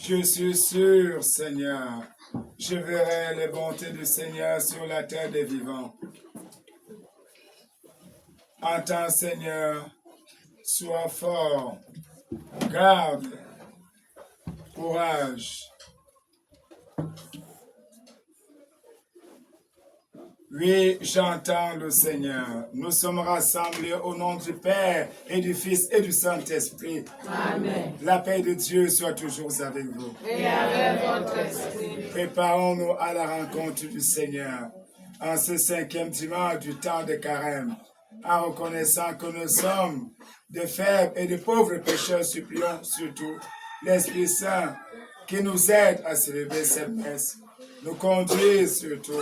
Je suis sûr, Seigneur, je verrai les bontés du Seigneur sur la terre des vivants. Entends, Seigneur, sois fort, garde, courage. Oui, j'entends le Seigneur. Nous sommes rassemblés au nom du Père et du Fils et du Saint-Esprit. Amen. La paix de Dieu soit toujours avec vous. Et avec votre esprit. Préparons-nous à la rencontre du Seigneur en ce 5e dimanche du temps de Carême, en reconnaissant que nous sommes de faibles et de pauvres pécheurs, supplions surtout l'Esprit Saint qui nous aide à célébrer cette messe, nous conduit surtout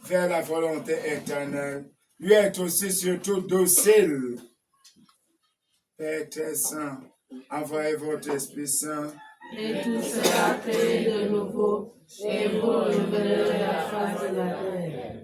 vers la volonté éternelle. Lui est aussi surtout docile. Père très saint, envoyez votre Esprit Saint. Et tout sera créé de nouveau, et vous renouvellerez la face de la terre.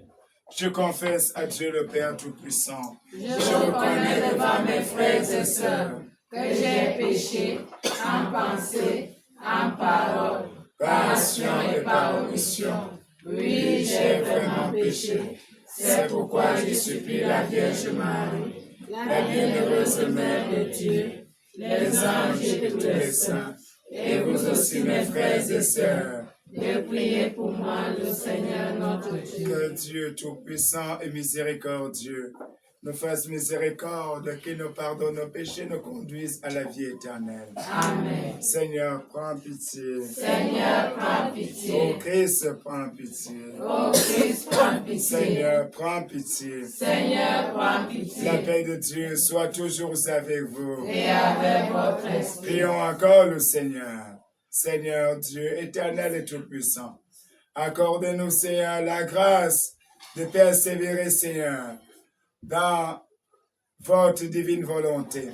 Je confesse à Dieu le Père Tout-Puissant. Je reconnais devant mes frères et sœurs que j'ai péché en pensée, en parole, par action et par omission. Oui, j'ai vraiment péché. C'est pourquoi je supplie la Vierge Marie, la bienheureuse Mère de Dieu, les anges et tous les saints, et vous aussi mes frères et sœurs, de prier pour moi le Seigneur notre Dieu. Que Dieu Tout-Puissant et miséricordieux nous fasse miséricorde, qu'il nous pardonne nos péchés, nous conduise à la vie éternelle. Amen. Seigneur, prends pitié. Seigneur, prends pitié. Ô Christ, prends pitié. Ô Christ, prends pitié. Seigneur, prends pitié. Seigneur, prends pitié. La paix de Dieu soit toujours avec vous. Et avec votre esprit. Prions encore le Seigneur. Seigneur Dieu éternel et tout-puissant, accordez-nous, Seigneur, la grâce de persévérer, Seigneur, dans votre divine volonté,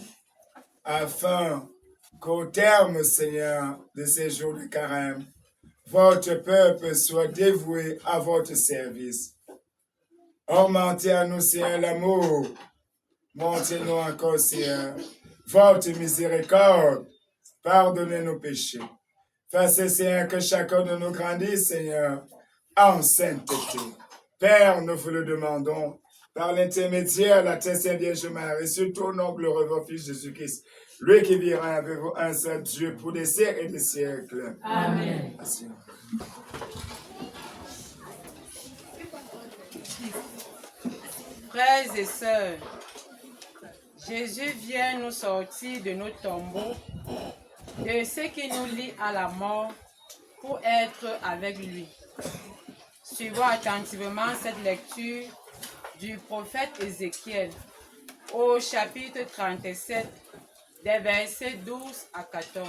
afin qu'au terme, Seigneur, de ces jours de carême, votre peuple soit dévoué à votre service. Augmentez à nous, Seigneur, l'amour. Montrez-nous encore, Seigneur, votre miséricorde. Pardonnez nos péchés. Fassez, Seigneur, que chacun de nous grandisse, Seigneur, en sainteté. Père, nous vous le demandons, par l'intermédiaire de la très sainte Vierge Marie, surtout au nom glorieux de votre Fils Jésus-Christ, lui qui vivra avec vous, un seul Dieu, pour des siècles et des siècles. Amen. Merci. Frères et sœurs, Jésus vient nous sortir de nos tombeaux, de ce qui nous lie à la mort, pour être avec lui. Suivons attentivement cette lecture du prophète Ézéchiel au chapitre 37, des versets 12 à 14.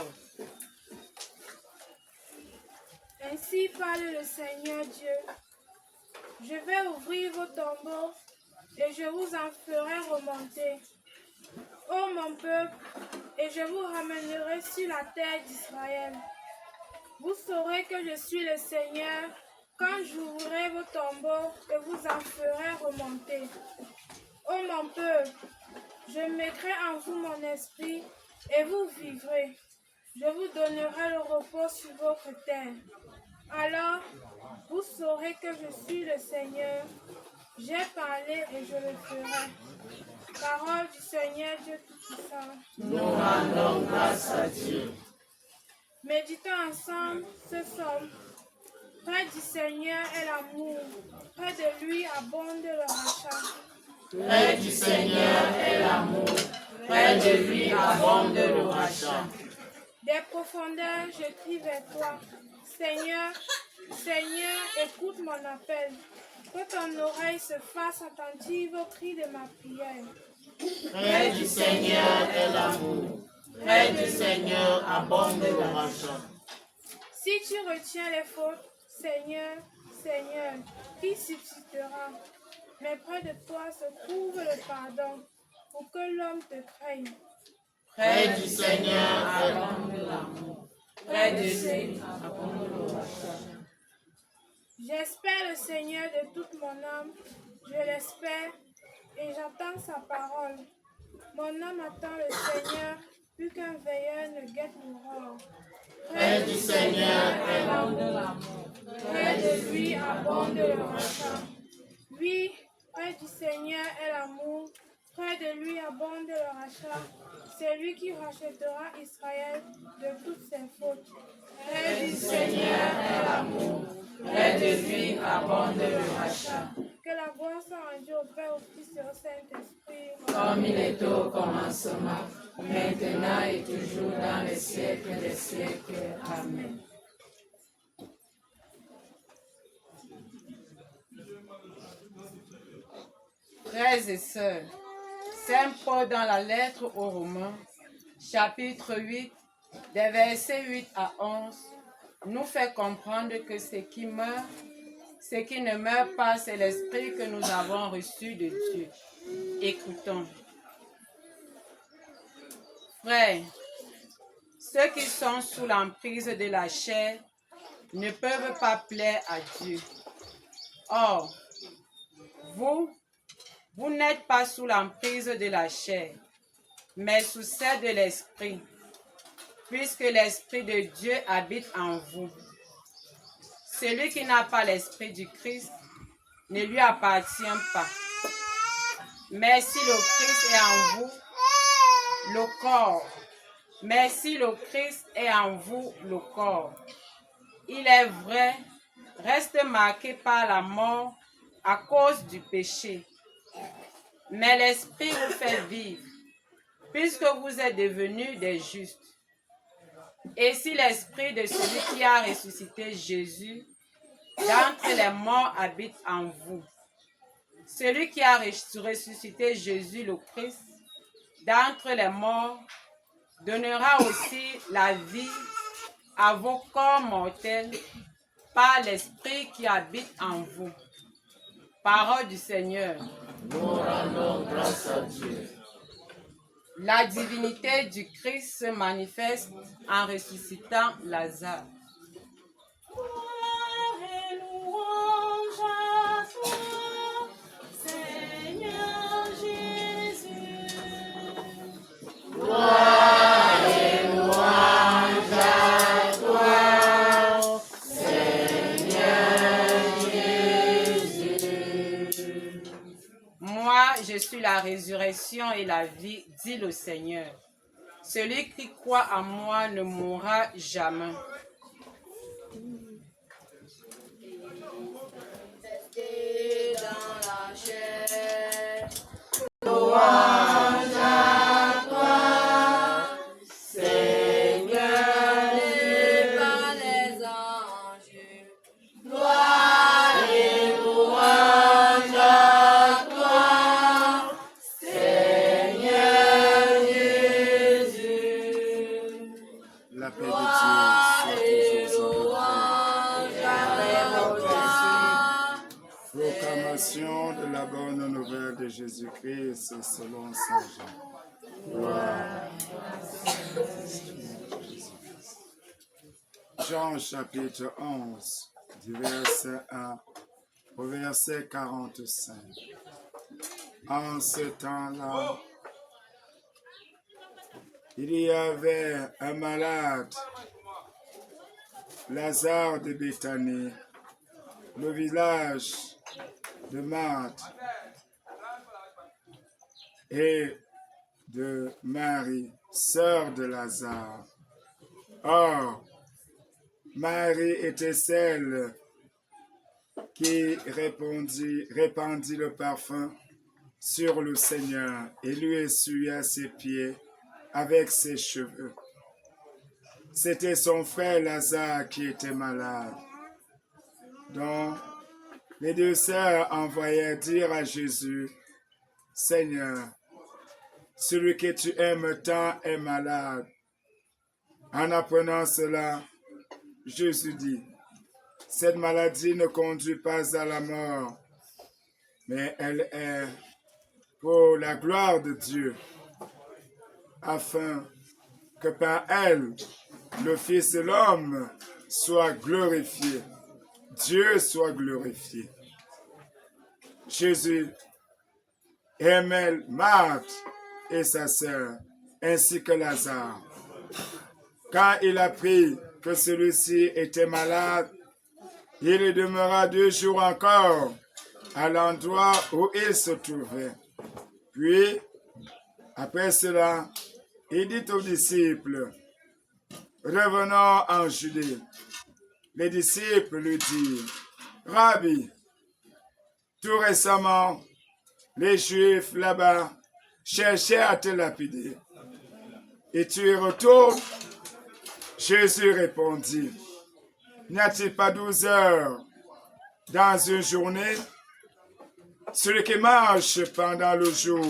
Ainsi parle le Seigneur Dieu. Je vais ouvrir vos tombeaux et je vous en ferai remonter, ô mon peuple, et je vous ramènerai sur la terre d'Israël. Vous saurez que je suis le Seigneur quand j'ouvrirai vos tombeaux et vous en ferai remonter. Ô mon peuple, je mettrai en vous mon esprit et vous vivrez. Je vous donnerai le repos sur votre terre. Alors, vous saurez que je suis le Seigneur. J'ai parlé et je le ferai. Parole du Seigneur Dieu Tout-Puissant. Nous rendons grâce à Dieu. Méditons ensemble ce psaume. Près du Seigneur est l'amour. Près de lui abonde le rachat. Près du Seigneur est l'amour. Près de lui abonde le rachat. Des profondeurs, je crie vers toi. Seigneur, Seigneur, écoute mon appel. Que ton oreille se fasse attentive au cri de ma prière. Près du Seigneur est l'amour. Près du Seigneur abonde le rachat. Si tu retiens les fautes, Seigneur, Seigneur, qui subsistera? Mais près de toi se trouve le pardon, pour que l'homme te craigne. Près du Seigneur abonde l'amour. Près de lui abonde le rachat. J'espère le Seigneur de toute mon âme, je l'espère et j'attends sa parole. Mon âme attend le Seigneur, plus qu'un veilleur ne guette l'aurore. Près du Seigneur est l'amour. de l'amour. Près de lui abonde le rachat. Oui, près du Seigneur est l'amour. Près de lui abonde le rachat. C'est lui qui rachètera Israël de toutes ses fautes. Près du Seigneur est l'amour. Près de lui abonde le rachat. Que la gloire soit rendue au Père, au Fils et au Saint-Esprit. Comme il est au commencement, maintenant et toujours dans les siècles des siècles. Amen. Frères et sœurs, Saint Paul dans la lettre aux Romains, chapitre 8, des versets 8 à 11, nous fait comprendre que ce qui meurt, ce qui ne meurt pas, c'est l'esprit que nous avons reçu de Dieu. Écoutons. Frères, ceux qui sont sous l'emprise de la chair ne peuvent pas plaire à Dieu. Or, vous n'êtes pas sous l'emprise de la chair, mais sous celle de l'esprit, puisque l'esprit de Dieu habite en vous. Celui qui n'a pas l'esprit du Christ ne lui appartient pas. Mais si le Christ est en vous, le corps. Mais si le Christ est en vous, le corps, il est vrai, reste marqué par la mort à cause du péché. Mais l'esprit vous fait vivre, puisque vous êtes devenus des justes. Et si l'esprit de celui qui a ressuscité Jésus d'entre les morts habite en vous, celui qui a ressuscité Jésus le Christ d'entre les morts donnera aussi la vie à vos corps mortels par l'esprit qui habite en vous. Parole du Seigneur. Nous rendons grâce à Dieu. La divinité du Christ se manifeste en ressuscitant Lazare. Gloire et louange à toi, Seigneur Jésus. Gloire et louange à toi, Seigneur Jésus. Moi, je suis la résurrection et la vie, dit le Seigneur. Celui qui croit en moi ne mourra jamais. Dans la chair, louange à toi, Seigneur, et par les anges. Gloire et louange à toi, Seigneur Jésus. La paix de Dieu soit toujours avec vous. Proclamation de la bonne nouvelle de Jésus-Christ selon Saint Jean. Gloire. Jean chapitre 11, du verset 1 au verset 45. En ce temps-là, il y avait un malade, Lazare de Béthanie, le village de Marthe et de Marie, sœur de Lazare. Or, Marie était celle qui répandit le parfum sur le Seigneur et lui essuya ses pieds avec ses cheveux. C'était son frère Lazare qui était malade. Donc, les deux sœurs envoyèrent dire à Jésus, « Seigneur, celui que tu aimes tant est malade. » En apprenant cela, Jésus dit, « Cette maladie ne conduit pas à la mort, mais elle est pour la gloire de Dieu, afin que par elle, le Fils de l'homme soit glorifié. Dieu soit glorifié. » Jésus aimait Marthe et sa sœur, ainsi que Lazare. Quand il apprit que celui-ci était malade, il y demeura 2 jours encore à l'endroit où il se trouvait. Puis, après cela, il dit aux disciples, revenons en Judée. Les disciples lui dirent, Rabbi, tout récemment, les Juifs là-bas cherchaient à te lapider. Et tu y retournes? Jésus répondit, n'y a-t-il pas 12 heures dans une journée? Celui qui marche pendant le jour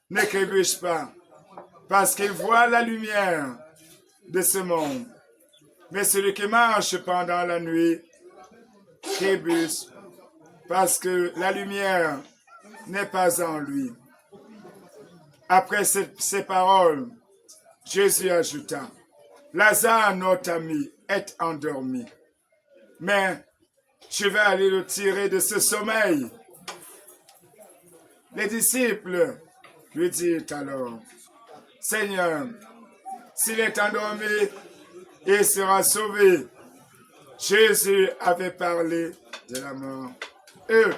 ne trébuche pas, parce qu'il voit la lumière de ce monde. Mais celui qui marche pendant la nuit trébuche, parce que la lumière n'est pas en lui. Après ces paroles, Jésus ajouta, Lazare, notre ami, est endormi, mais je vais aller le tirer de ce sommeil. Les disciples lui dirent alors, Seigneur, s'il est endormi, il sera sauvé. Jésus avait parlé de la mort. Eux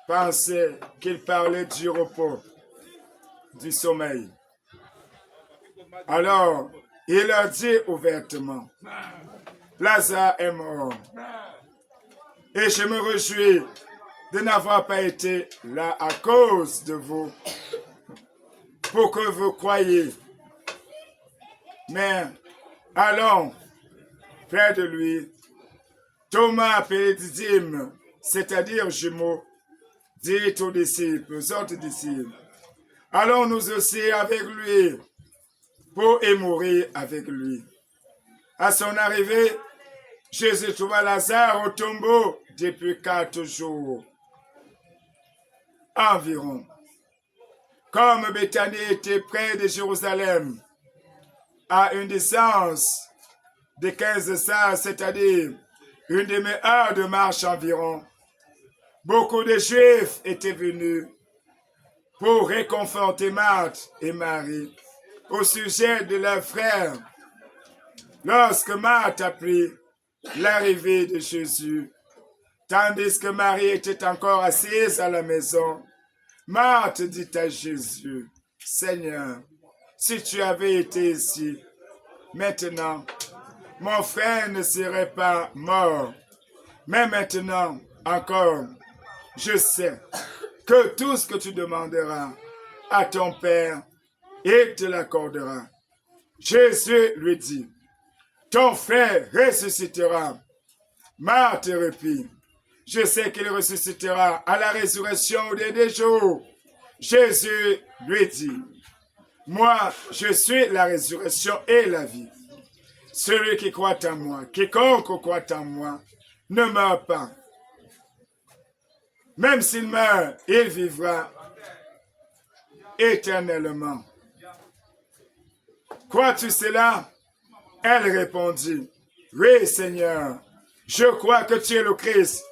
pensaient qu'il parlait du repos, du sommeil. Alors, il leur dit ouvertement, Lazare est mort. Et je me réjouis de n'avoir pas été là à cause de vous, pour que vous croyiez. Mais allons près de lui. Thomas, appelé Didyme, c'est-à-dire jumeau, dit aux disciples, aux autres disciples, allons nous aussi avec lui pour y mourir avec lui. À son arrivée, Jésus trouva Lazare au tombeau depuis 4 jours environ. Comme Béthanie était près de Jérusalem, à une distance de 15 sas, c'est-à-dire une demi-heure de marche environ, beaucoup de Juifs étaient venus pour réconforter Marthe et Marie au sujet de leur frère. Lorsque Marthe apprit l'arrivée de Jésus, tandis que Marie était encore assise à la maison, Marthe dit à Jésus, Seigneur, si tu avais été ici, maintenant, mon frère ne serait pas mort. Mais maintenant, encore, je sais que tout ce que tu demanderas à ton Père, il te l'accordera. Jésus lui dit, ton frère ressuscitera. Marthe répondit, je sais qu'il ressuscitera à la résurrection des jours. Jésus lui dit, moi, je suis la résurrection et la vie. Celui qui croit en moi, quiconque croit en moi, ne meurt pas. Même s'il meurt, il vivra éternellement. Crois-tu cela? Elle répondit, oui, Seigneur, je crois que tu es le Christ,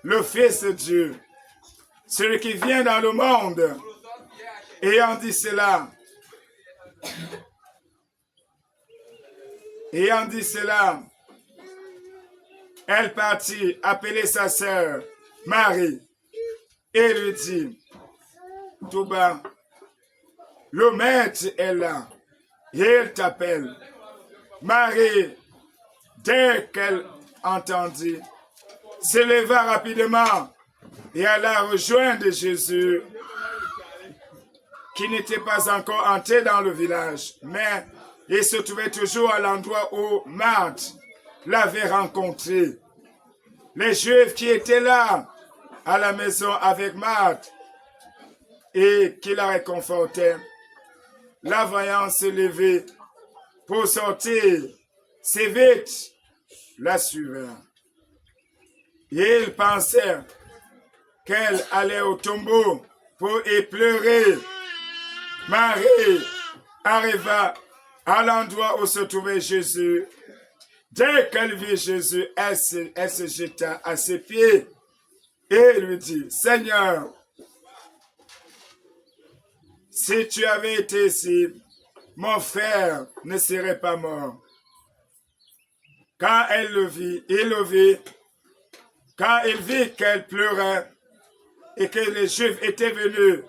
le Fils de Dieu, celui qui vient dans le monde. Ayant dit cela, elle partit appeler sa sœur Marie et lui dit, tout bas, le maître est là, et il t'appelle. Marie, dès qu'elle entendit, se leva rapidement et alla rejoindre Jésus, qui n'était pas encore entré dans le village, mais il se trouvait toujours à l'endroit où Marthe l'avait rencontré. Les Juifs qui étaient là, à la maison avec Marthe, et qui la réconfortaient, la voyant se lever pour sortir, si vite la suivèrent. Et ils pensaient qu'elle allait au tombeau pour y pleurer. Marie arriva à l'endroit où se trouvait Jésus. Dès qu'elle vit Jésus, elle se jeta à ses pieds et lui dit, Seigneur, si tu avais été ici, mon frère ne serait pas mort. Quand elle le vit, il le vit. Quand il vit qu'elle pleurait et que les Juifs étaient venus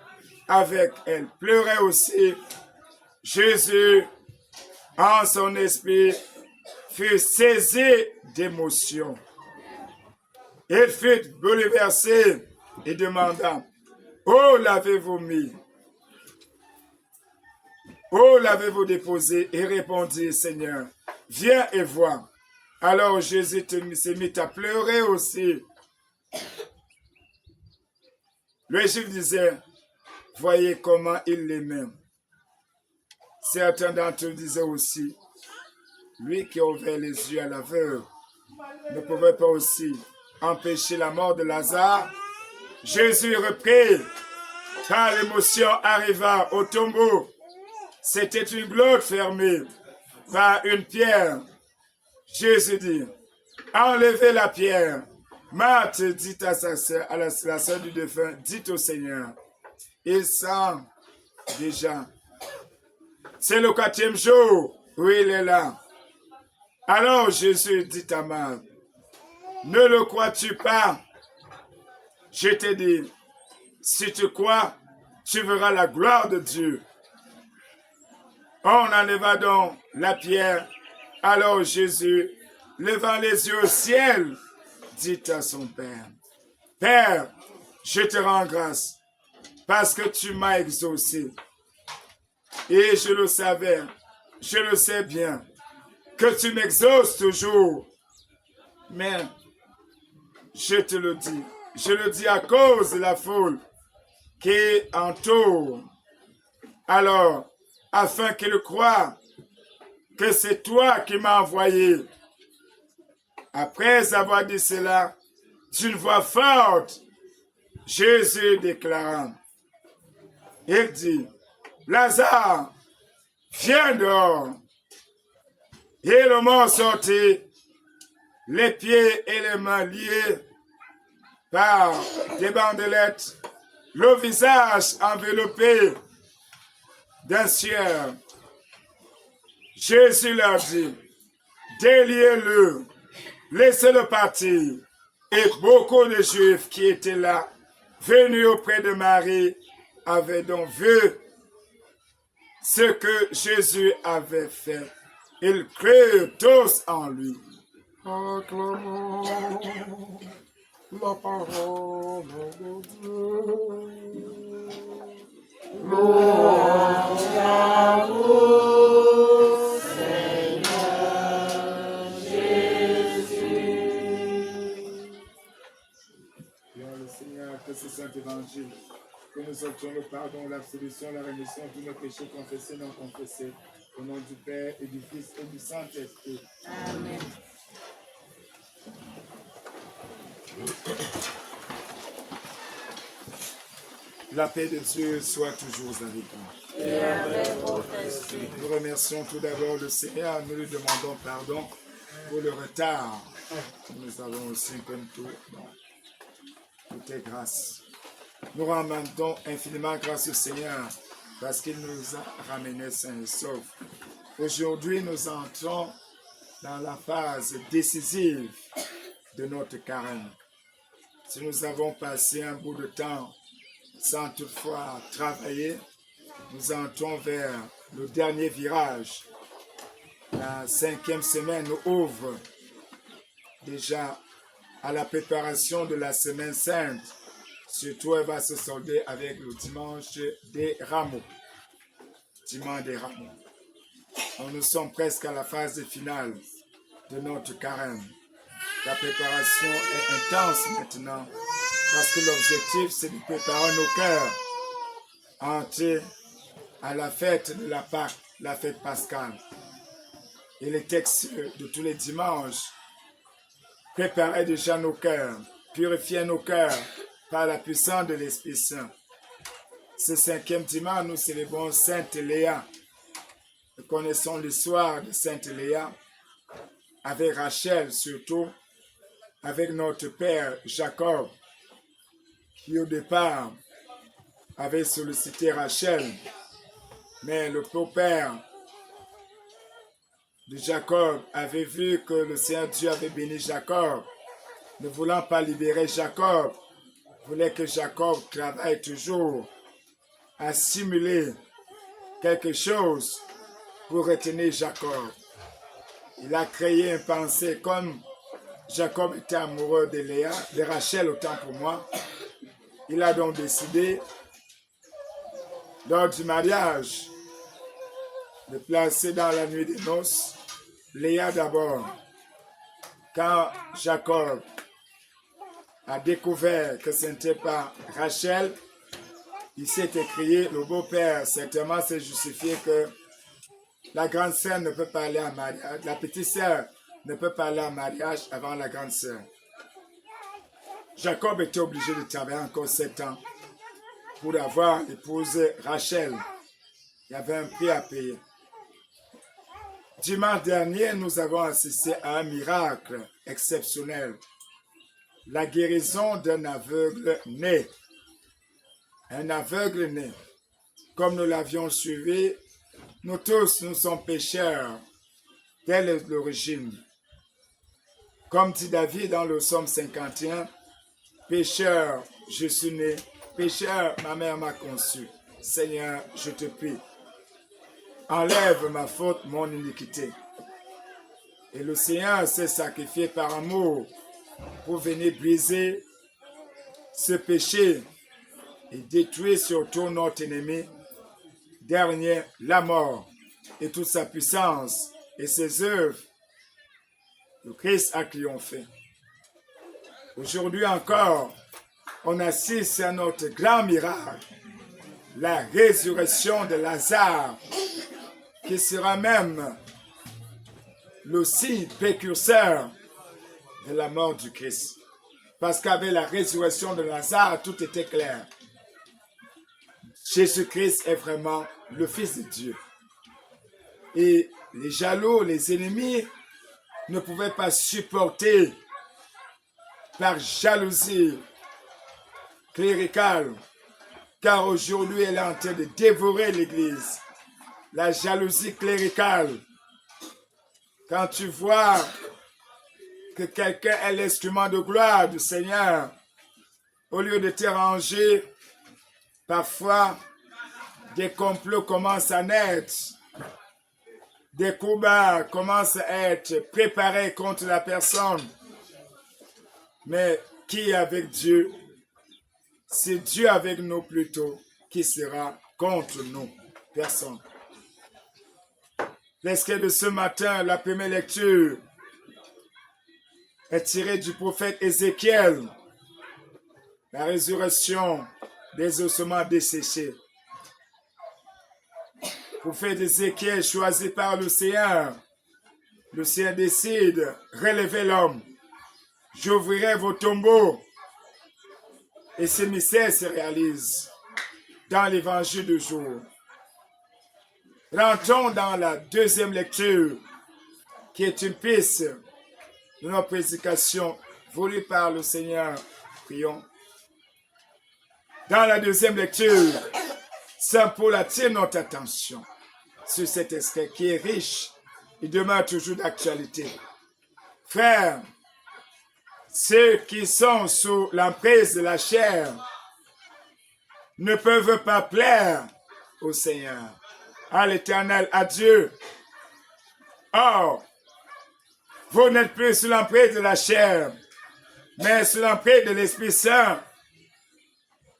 avec elle, pleurait aussi, Jésus, en son esprit, fut saisi d'émotion. Il fut bouleversé et demanda, « Où l'avez-vous mis? Où l'avez-vous déposé? » Et répondit, « Seigneur, viens et vois. » Alors Jésus s'est mis à pleurer aussi. Le Juif disait, « Voyez comment il l'aimait. » Certains d'entre eux disaient aussi, lui qui a ouvert les yeux à l'aveugle ne pouvait pas aussi empêcher la mort de Lazare. Jésus reprit, quand l'émotion arriva au tombeau, c'était une glotte fermée par une pierre. Jésus dit, enlevez la pierre. Marthe dit à sa sœur, à la sœur du défunt, dit au Seigneur, il sent déjà. C'est le 4e jour où il est là. Alors Jésus dit à Marthe, ne le crois-tu pas? Je te dis, si tu crois, tu verras la gloire de Dieu. On enleva donc la pierre. Alors Jésus, levant les yeux au ciel, dit à son Père, Père, je te rends grâce parce que tu m'as exaucé. Et je le savais, je le sais bien, que tu m'exauces toujours. Mais je te le dis, je le dis à cause de la foule qui entoure. Alors, afin qu'il croie que c'est toi qui m'as envoyé. Après avoir dit cela, d'une voix forte, Jésus déclara, il dit, Lazare, viens dehors. Et le mort sortit, les pieds et les mains liés par des bandelettes, le visage enveloppé d'un sueur. Jésus leur dit, déliez-le, laissez-le partir. Et beaucoup de Juifs qui étaient là, venus auprès de Marie, avaient donc vu ce que Jésus avait fait. Ils crurent tous en lui. Acclamons la parole de Dieu. Louange à vous, Seigneur Jésus. Prions le Seigneur que ce saint évangile, que nous obtenions le pardon, l'absolution, la rémission de tous nos péchés confessés, non confessés. Au nom du Père et du Fils et du Saint-Esprit. Amen. La paix de Dieu soit toujours avec vous. Et avec votre esprit. Nous remercions tout d'abord le Seigneur. Nous lui demandons pardon pour le retard. Nous avons aussi comme tout. Tout est grâce. Nous rendons infiniment grâce au Seigneur parce qu'il nous a ramenés sains et saufs. Aujourd'hui, nous entrons dans la phase décisive de notre carême. Si nous avons passé un bout de temps sans toutefois travailler, nous entrons vers le dernier virage. La 5e semaine ouvre déjà à la préparation de la semaine sainte. Surtout, elle va se solder avec le dimanche des rameaux. Dimanche des rameaux. Donc, nous sommes presque à la phase finale de notre carême. La préparation est intense maintenant parce que l'objectif, c'est de préparer nos cœurs entiers à la fête de la Pâque, la fête pascale. Et les textes de tous les dimanches préparaient déjà nos cœurs, purifiaient nos cœurs par la puissance de l'Esprit Saint. Ce 5e dimanche, nous célébrons Sainte Léa. Nous connaissons l'histoire de Sainte Léa, avec Rachel surtout, avec notre père Jacob, qui au départ avait sollicité Rachel, mais le beau-père de Jacob avait vu que le Seigneur Dieu avait béni Jacob, ne voulant pas libérer Jacob, voulait que Jacob travaille toujours à simuler quelque chose pour retenir Jacob. Il a créé une pensée comme Jacob était amoureux de Léa, de Rachel autant pour moi. Il a donc décidé, lors du mariage, de placer dans la nuit des noces Léa d'abord. Quand Jacob a découvert que ce n'était pas Rachel, il s'est écrié, le beau-père certainement s'est justifié que la grande sœur ne peut pas aller en mariage, la petite sœur ne peut pas aller en mariage avant la grande sœur. Jacob était obligé de travailler encore 7 ans pour avoir épousé Rachel. Il y avait un prix à payer. Dimanche dernier, nous avons assisté à un miracle exceptionnel. La guérison d'un aveugle né. Un aveugle né. Comme nous l'avions suivi, nous tous, nous sommes pécheurs dès l'origine. Comme dit David dans le psaume 51, pécheur, je suis né, pécheur, ma mère m'a conçu. Seigneur, je te prie, enlève ma faute, mon iniquité. Et le Seigneur s'est sacrifié par amour pour venir briser ce péché et détruire surtout notre ennemi, dernier, la mort et toute sa puissance et ses œuvres. Le Christ a triomphé. Aujourd'hui encore, on assiste à notre grand miracle, la résurrection de Lazare, qui sera même le signe précurseur de la mort du Christ. Parce qu'avec la résurrection de Lazare, tout était clair. Jésus-Christ est vraiment le Fils de Dieu. Et les jaloux, les ennemis, ne pouvaient pas supporter par jalousie cléricale, car aujourd'hui elle est en train de dévorer l'Église. La jalousie cléricale, quand tu vois que quelqu'un est l'instrument de gloire du Seigneur, au lieu de te ranger, parfois des complots commencent à naître, des coups bas commencent à être préparés contre la personne. Mais qui est avec Dieu? C'est Dieu avec nous plutôt qui sera contre nous. Personne. L'extrait de ce matin, la première lecture, est tirée du prophète Ézéchiel. La résurrection des ossements desséchés. Prophète Ézéchiel choisi par le Seigneur. Le Seigneur décide, relevez l'homme. J'ouvrirai vos tombeaux. Et ce mystère se réalise dans l'évangile du jour. Rentrons dans la deuxième lecture, qui est une piste de notre prédication voulue par le Seigneur. Prions. Dans la deuxième lecture, Saint Paul attire notre attention sur cet extrait qui est riche et demeure toujours d'actualité. Frères, ceux qui sont sous l'emprise de la chair ne peuvent pas plaire au Seigneur, à l'Éternel, à Dieu. Or, vous n'êtes plus sous l'emprise de la chair, mais sous l'emprise de l'Esprit Saint,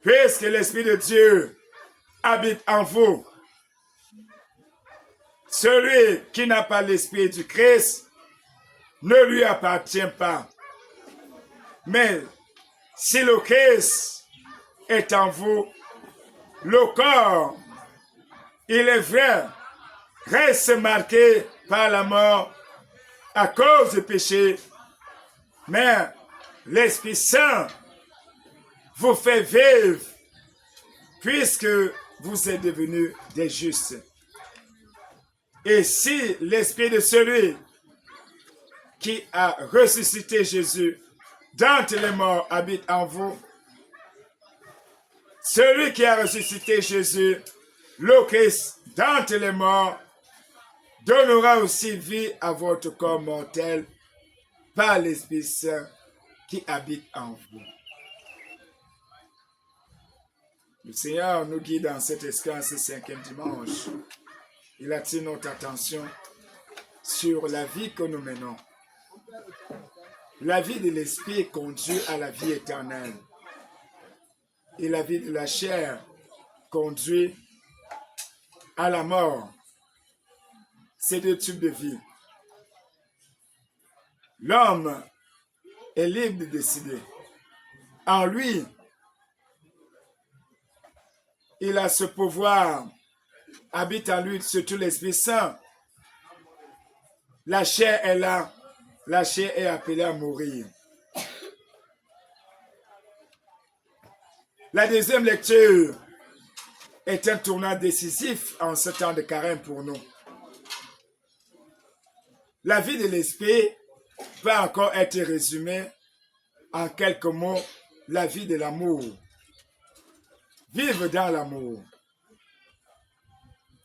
puisque l'Esprit de Dieu habite en vous. Celui qui n'a pas l'Esprit du Christ ne lui appartient pas. Mais si le Christ est en vous, le corps, il est vrai, reste marqué par la mort à cause du péché, mais l'Esprit Saint vous fait vivre puisque vous êtes devenus des justes. Et si l'Esprit de celui qui a ressuscité Jésus d'entre les morts habite en vous, celui qui a ressuscité Jésus, le Christ, d'entre les morts, donnera aussi vie à votre corps mortel par l'Esprit Saint qui habite en vous. Le Seigneur nous guide dans cet escale, ce 5e dimanche. Il attire notre attention sur la vie que nous menons. La vie de l'esprit conduit à la vie éternelle. Et la vie de la chair conduit à la mort. C'est deux types de vie. L'homme est libre de décider. En lui, il a ce pouvoir, habite en lui surtout l'Esprit Saint. La chair est là, la chair est appelée à mourir. La deuxième lecture est un tournant décisif en ce temps de carême pour nous. La vie de l'esprit peut encore être résumée en quelques mots, la vie de l'amour. Vivre dans l'amour.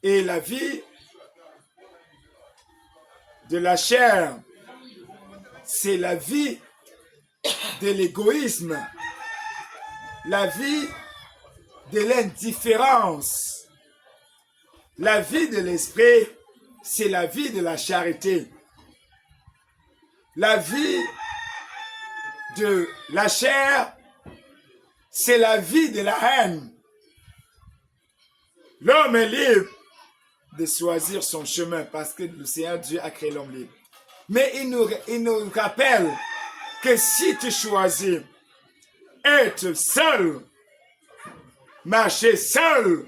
Et la vie de la chair, c'est la vie de l'égoïsme, la vie de l'indifférence. La vie de l'esprit, c'est la vie de la charité. La vie de la chair, c'est la vie de la haine. L'homme est libre de choisir son chemin parce que le Seigneur Dieu a créé l'homme libre. Mais il nous rappelle que si tu choisis être seul, marcher seul,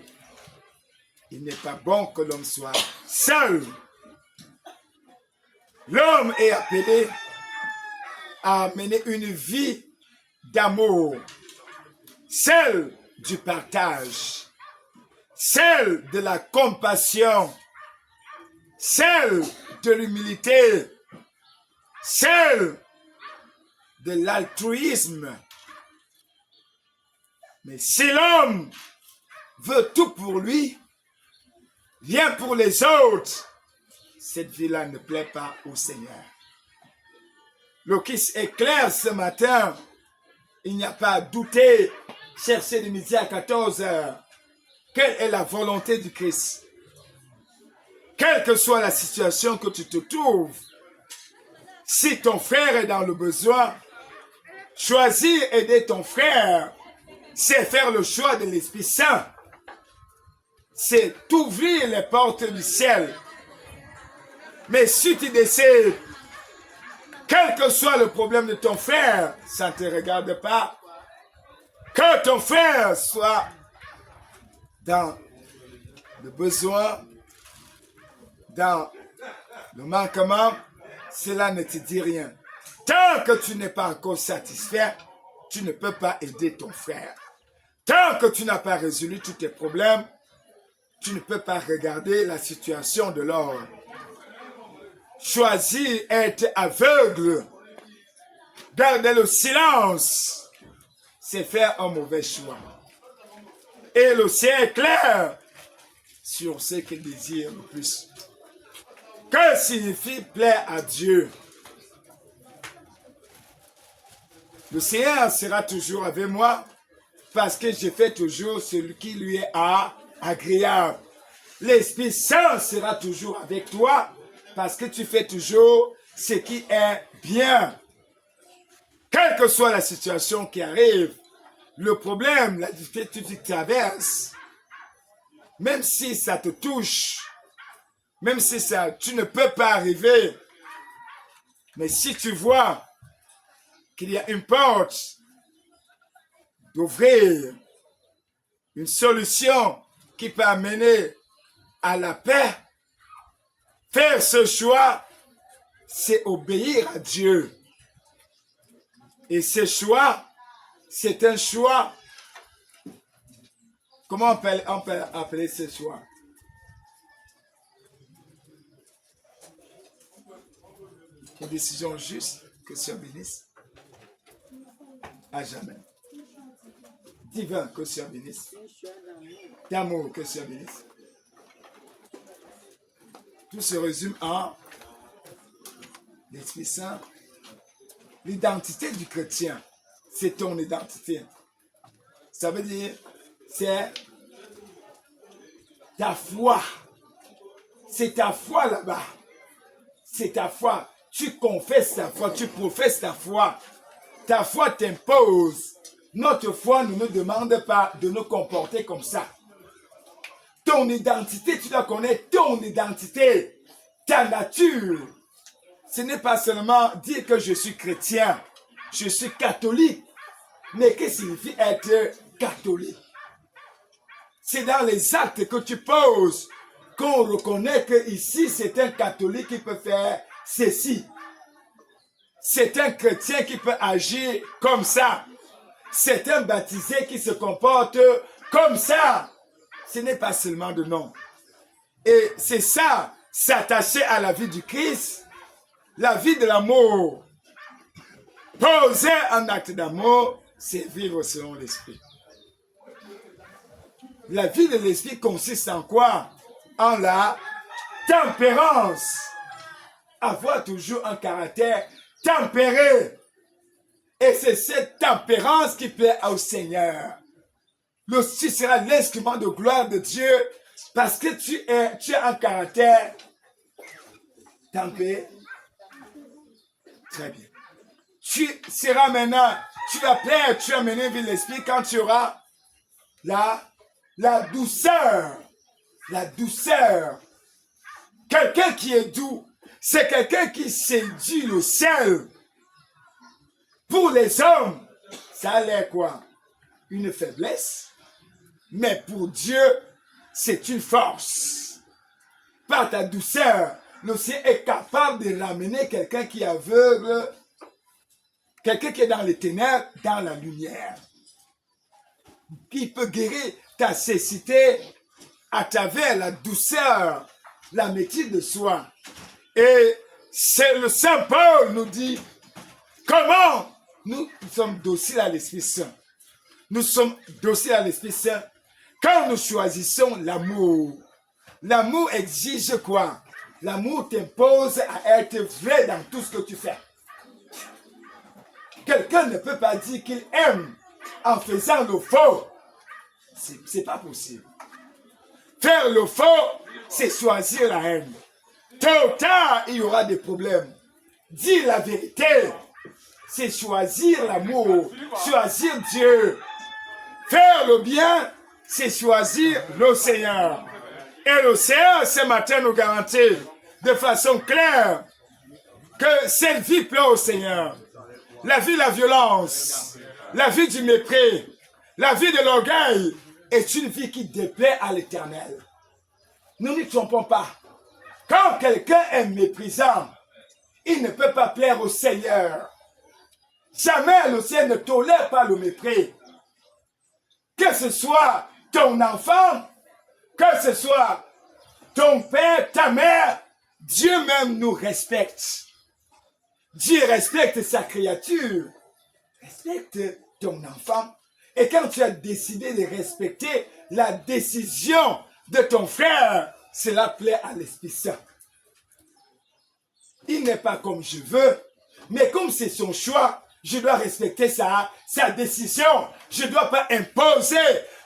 il n'est pas bon que l'homme soit seul. L'homme est appelé à mener une vie d'amour, celle du partage, celle de la compassion, celle de l'humilité, celle de l'altruisme. Mais si l'homme veut tout pour lui, rien pour les autres, cette vie-là ne plaît pas au Seigneur. Le Christ est clair ce matin. Il n'y a pas à douter, chercher de midi à 14 heures. Quelle est la volonté du Christ? Quelle que soit la situation que tu te trouves, si ton frère est dans le besoin, choisir aider ton frère, c'est faire le choix de l'Esprit Saint. C'est ouvrir les portes du ciel. Mais si tu décides, quel que soit le problème de ton frère, ça ne te regarde pas. Que ton frère soit dans le besoin, dans le manquement, cela ne te dit rien. Tant que tu n'es pas encore satisfait, tu ne peux pas aider ton frère. Tant que tu n'as pas résolu tous tes problèmes, tu ne peux pas regarder la situation de l'autre. Choisir être aveugle, garder le silence, c'est faire un mauvais choix. Et le ciel est clair sur ce qu'il désire le plus. Que signifie plaire à Dieu? Le Seigneur sera toujours avec moi parce que je fais toujours ce qui lui est agréable. L'Esprit Saint sera toujours avec toi parce que tu fais toujours ce qui est bien. Quelle que soit la situation qui arrive, le problème, la difficulté que tu traverses, même si ça te touche, même si tu ne peux pas arriver, mais si tu vois qu'il y a une porte d'ouvrir, une solution qui peut amener à la paix, faire ce choix, c'est obéir à Dieu. Et ce choix, c'est un choix. Comment on peut appeler ce choix? Une décision juste, que le Seigneur bénisse. À jamais. Divin, que le Seigneur bénisse. D'amour, que le Seigneur bénisse. tout se résume en l'Esprit Saint. L'identité du chrétien, c'est ton identité. Ça veut dire, c'est ta foi. C'est ta foi là-bas. C'est ta foi. Tu confesses ta foi, tu professes ta foi. Ta foi t'impose. Notre foi ne nous demande pas de nous comporter comme ça. Ton identité, tu dois connaître ton identité, ta nature. Ce n'est pas seulement dire que je suis chrétien, je suis catholique. Mais qu'est-ce que signifie être catholique? C'est dans les actes que tu poses qu'on reconnaît que ici c'est un catholique qui peut faire ceci. C'est un chrétien qui peut agir comme ça. C'est un baptisé qui se comporte comme ça. Ce n'est pas seulement de nom. Et c'est ça, s'attacher à la vie du Christ, la vie de l'amour. Poser un acte d'amour, c'est vivre selon l'esprit. La vie de l'esprit consiste en quoi? En la tempérance. Avoir toujours un caractère tempéré. Et c'est cette tempérance qui plaît au Seigneur. Tu seras l'instrument de gloire de Dieu parce que tu as un caractère tempéré. Très bien. Tu seras maintenant, tu vas plaire, tu vas mener vers l'esprit quand tu auras la douceur. La douceur. Quelqu'un qui est doux, c'est quelqu'un qui séduit le ciel. Pour les hommes, ça a l'air quoi? Une faiblesse. Mais pour Dieu, c'est une force. Par ta douceur, le ciel est capable de ramener quelqu'un qui est aveugle, quelqu'un qui est dans les ténèbres, dans la lumière. Qui peut guérir ta cécité à travers la douceur, la maîtrise de soi. Et c'est le Saint Paul nous dit comment nous sommes dociles à l'Esprit Saint. Nous sommes dociles à l'Esprit Saint quand nous choisissons l'amour. L'amour exige quoi? L'amour t'impose à être vrai dans tout ce que tu fais. Quelqu'un ne peut pas dire qu'il aime en faisant le faux. C'est pas possible. Faire le faux, c'est choisir la haine. Tôt ou tard, il y aura des problèmes. Dire la vérité, c'est choisir l'amour, choisir Dieu. Faire le bien, c'est choisir le Seigneur. Et le Seigneur, ce matin, nous garantit de façon claire que cette vie plaît au Seigneur. La vie de la violence, la vie du mépris, la vie de l'orgueil est une vie qui déplaît à l'Éternel. Ne nous trompons pas. Quand quelqu'un est méprisant, il ne peut pas plaire au Seigneur. Jamais le Seigneur ne tolère pas le mépris. Que ce soit ton enfant, que ce soit ton père, ta mère, Dieu même nous respecte. Dieu respecte sa créature. Respecte ton enfant. Et quand tu as décidé de respecter la décision de ton frère, cela plaît à l'Esprit Saint. Il n'est pas comme je veux, mais comme c'est son choix, je dois respecter sa décision. Je ne dois pas imposer.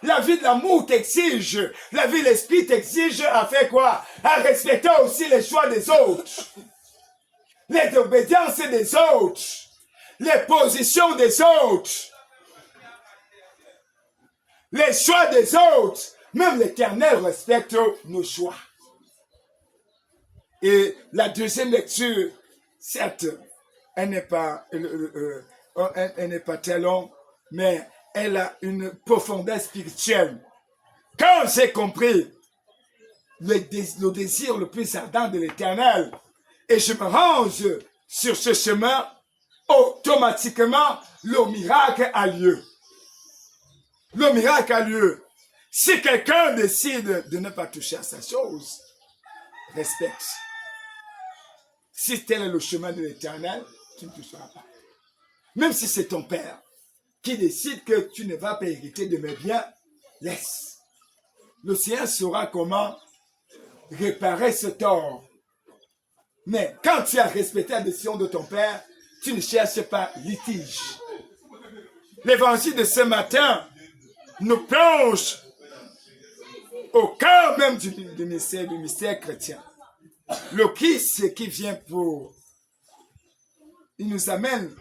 La vie de l'amour t'exige. La vie de l'esprit t'exige à faire quoi? À respecter aussi les choix des autres. Les obédiences des autres. Les positions des autres. Les choix des autres. Même l'Éternel respecte nos choix. Et la deuxième lecture, certes, elle n'est pas très longue, mais elle a une profondeur spirituelle. Quand j'ai compris le désir le plus ardent de l'Éternel, et je me range sur ce chemin, automatiquement, le miracle a lieu. Le miracle a lieu. Si quelqu'un décide de ne pas toucher à sa chose, respecte. Si tel est le chemin de l'Éternel, tu ne toucheras pas. Même si c'est ton père qui décide que tu ne vas pas hériter de mes biens, laisse. Le Seigneur saura comment réparer ce tort Mais quand tu as respecté la décision de ton père, tu ne cherches pas litige. L'évangile de ce matin nous plonge au cœur même du mystère chrétien. Le Christ qui vient il nous amène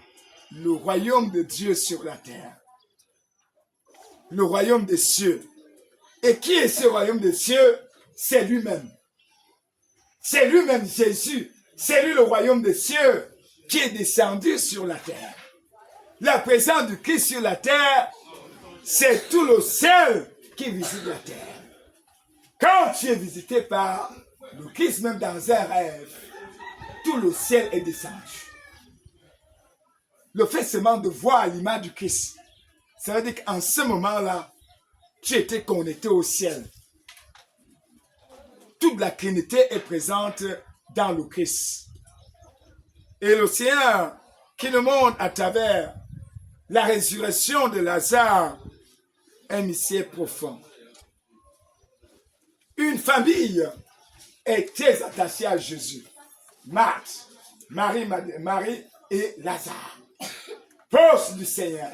le royaume de Dieu sur la terre. Le royaume des cieux. Et qui est ce royaume des cieux? C'est lui-même. C'est lui-même Jésus. C'est lui le royaume des cieux qui est descendu sur la terre. La présence du Christ sur la terre, c'est tout le ciel qui visite la terre. Quand tu es visité par le Christ, même dans un rêve, tout le ciel est descendu. Le fait seulement de voir l'image du Christ, ça veut dire qu'en ce moment-là, tu étais connecté au ciel. Toute la Trinité est présente dans le Christ. Et le Seigneur qui nous montre à travers la résurrection de Lazare un mystère profond. Une famille est très attachée à Jésus. Marthe, Marie et Lazare. Proche du Seigneur.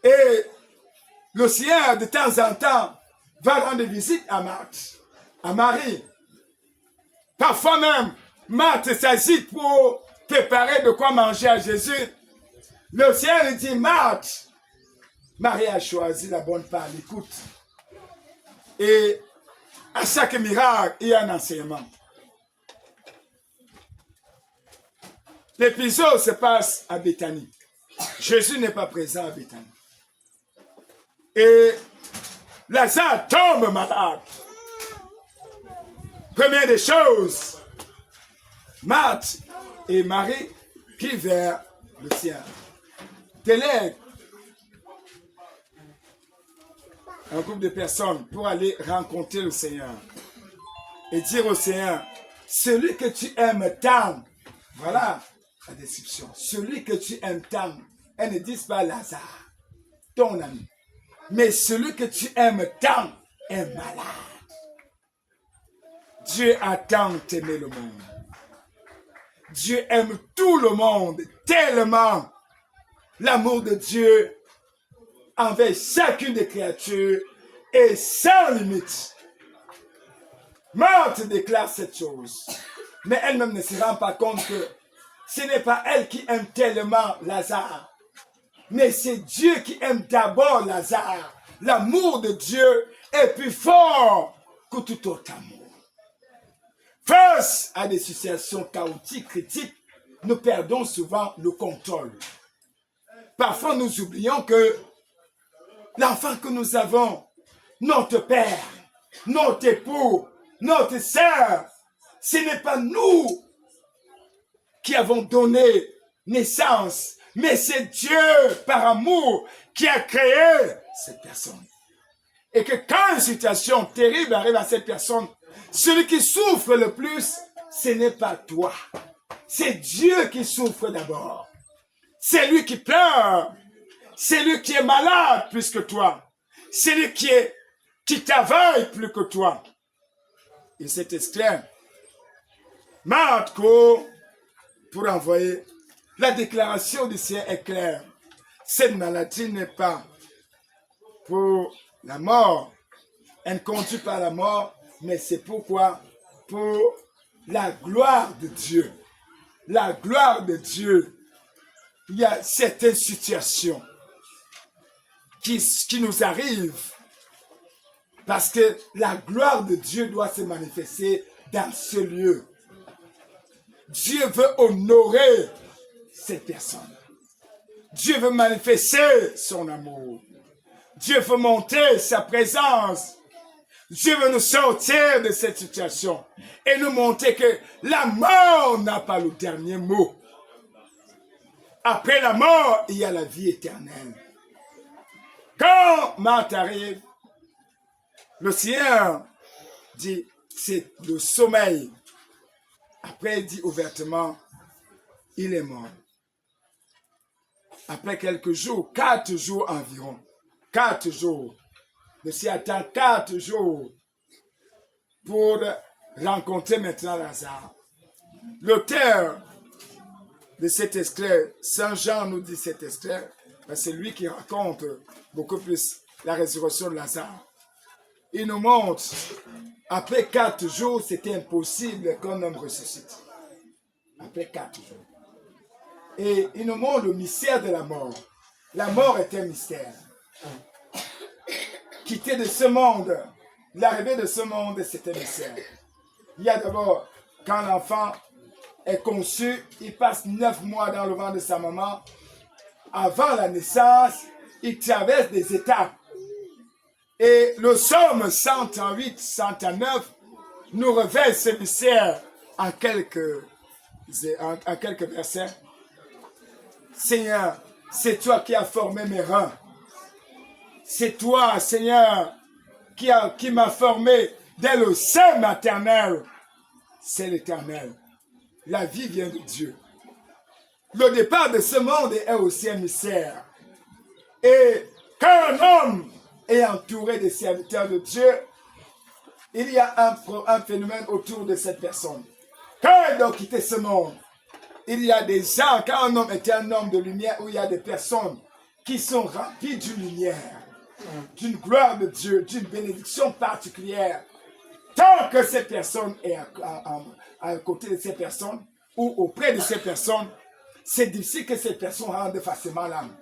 Et le Seigneur, de temps en temps, va rendre visite à Marthe, à Marie. Parfois même, Marthe s'agite pour préparer de quoi manger à Jésus. Le Seigneur lui dit, Marthe, Marie a choisi la bonne part, l'écoute. Et à chaque miracle, il y a un enseignement. L'épisode se passe à Béthanie. Jésus n'est pas présent à Béthanie. Et Lazare tombe malade. Première des choses, Marthe et Marie prient vers le ciel. Délègue un groupe de personnes pour aller rencontrer le Seigneur et dire au Seigneur, celui que tu aimes tant, voilà la description, celui que tu aimes tant, elles ne disent pas Lazare, ton ami, mais celui que tu aimes tant est malade. Dieu a tant aimé le monde. Dieu aime tout le monde tellement. L'amour de Dieu envers chacune des créatures est sans limite. Marthe déclare cette chose, mais elle-même ne se rend pas compte que ce n'est pas elle qui aime tellement Lazare, mais c'est Dieu qui aime d'abord Lazare. L'amour de Dieu est plus fort que tout autre amour. Face à des situations chaotiques, critiques, nous perdons souvent le contrôle. Parfois, nous oublions que l'enfant que nous avons, notre père, notre époux, notre sœur, ce n'est pas nous qui avons donné naissance, mais c'est Dieu, par amour, qui a créé cette personne. Et que quand une situation terrible arrive à cette personne, celui qui souffre le plus, ce n'est pas toi. C'est Dieu qui souffre d'abord. C'est lui qui pleure. C'est lui qui est malade plus que toi. C'est lui qui travaille plus que toi. Et c'est extrême. Marthe court pour envoyer. La déclaration du Seigneur est claire. Cette maladie n'est pas pour la mort. Elle ne conduit pas à la mort, mais c'est pourquoi? Pour la gloire de Dieu. La gloire de Dieu. Il y a certaines situations qui nous arrivent parce que la gloire de Dieu doit se manifester dans ce lieu. Dieu veut honorer cette personne. Dieu veut manifester son amour. Dieu veut montrer sa présence. Dieu veut nous sortir de cette situation et nous montrer que la mort n'a pas le dernier mot. Après la mort, il y a la vie éternelle. Quand Marthe arrive, le Seigneur dit, c'est le sommeil. Après, il dit ouvertement, il est mort. Après quelques jours, 4 jours environ, 4 jours, le Seigneur attend 4 jours pour rencontrer maintenant Lazare. l'auteur de cet extrait, Saint Jean nous dit cet extrait, c'est lui qui raconte beaucoup plus la résurrection de Lazare. Il nous montre, après 4 jours, c'était impossible qu'un homme ressuscite. Après 4 jours. Et il nous montre le mystère de la mort. La mort est un mystère. Quitter de ce monde, l'arrivée de ce monde, c'est un mystère. Il y a d'abord, quand l'enfant est conçu, il passe 9 mois dans le ventre de sa maman. Avant la naissance, il traverse des étapes. Et le psaume 138, 139 nous révèle ce mystère en quelques versets. Seigneur, c'est toi qui as formé mes reins. C'est toi, Seigneur, qui m'a formé dès le sein maternel. C'est l'Éternel. La vie vient de Dieu. Le départ de ce monde est aussi un mystère. Et quand un homme est entouré des serviteurs de Dieu, il y a un phénomène autour de cette personne. Quand il doit quitter ce monde, il y a des gens, quand un homme est un homme de lumière, où il y a des personnes qui sont remplies d'une lumière, d'une gloire de Dieu, d'une bénédiction particulière. Tant que cette personne est à côté de ces personnes, ou auprès de ces personnes, c'est difficile que ces personnes rendent facilement l'âme.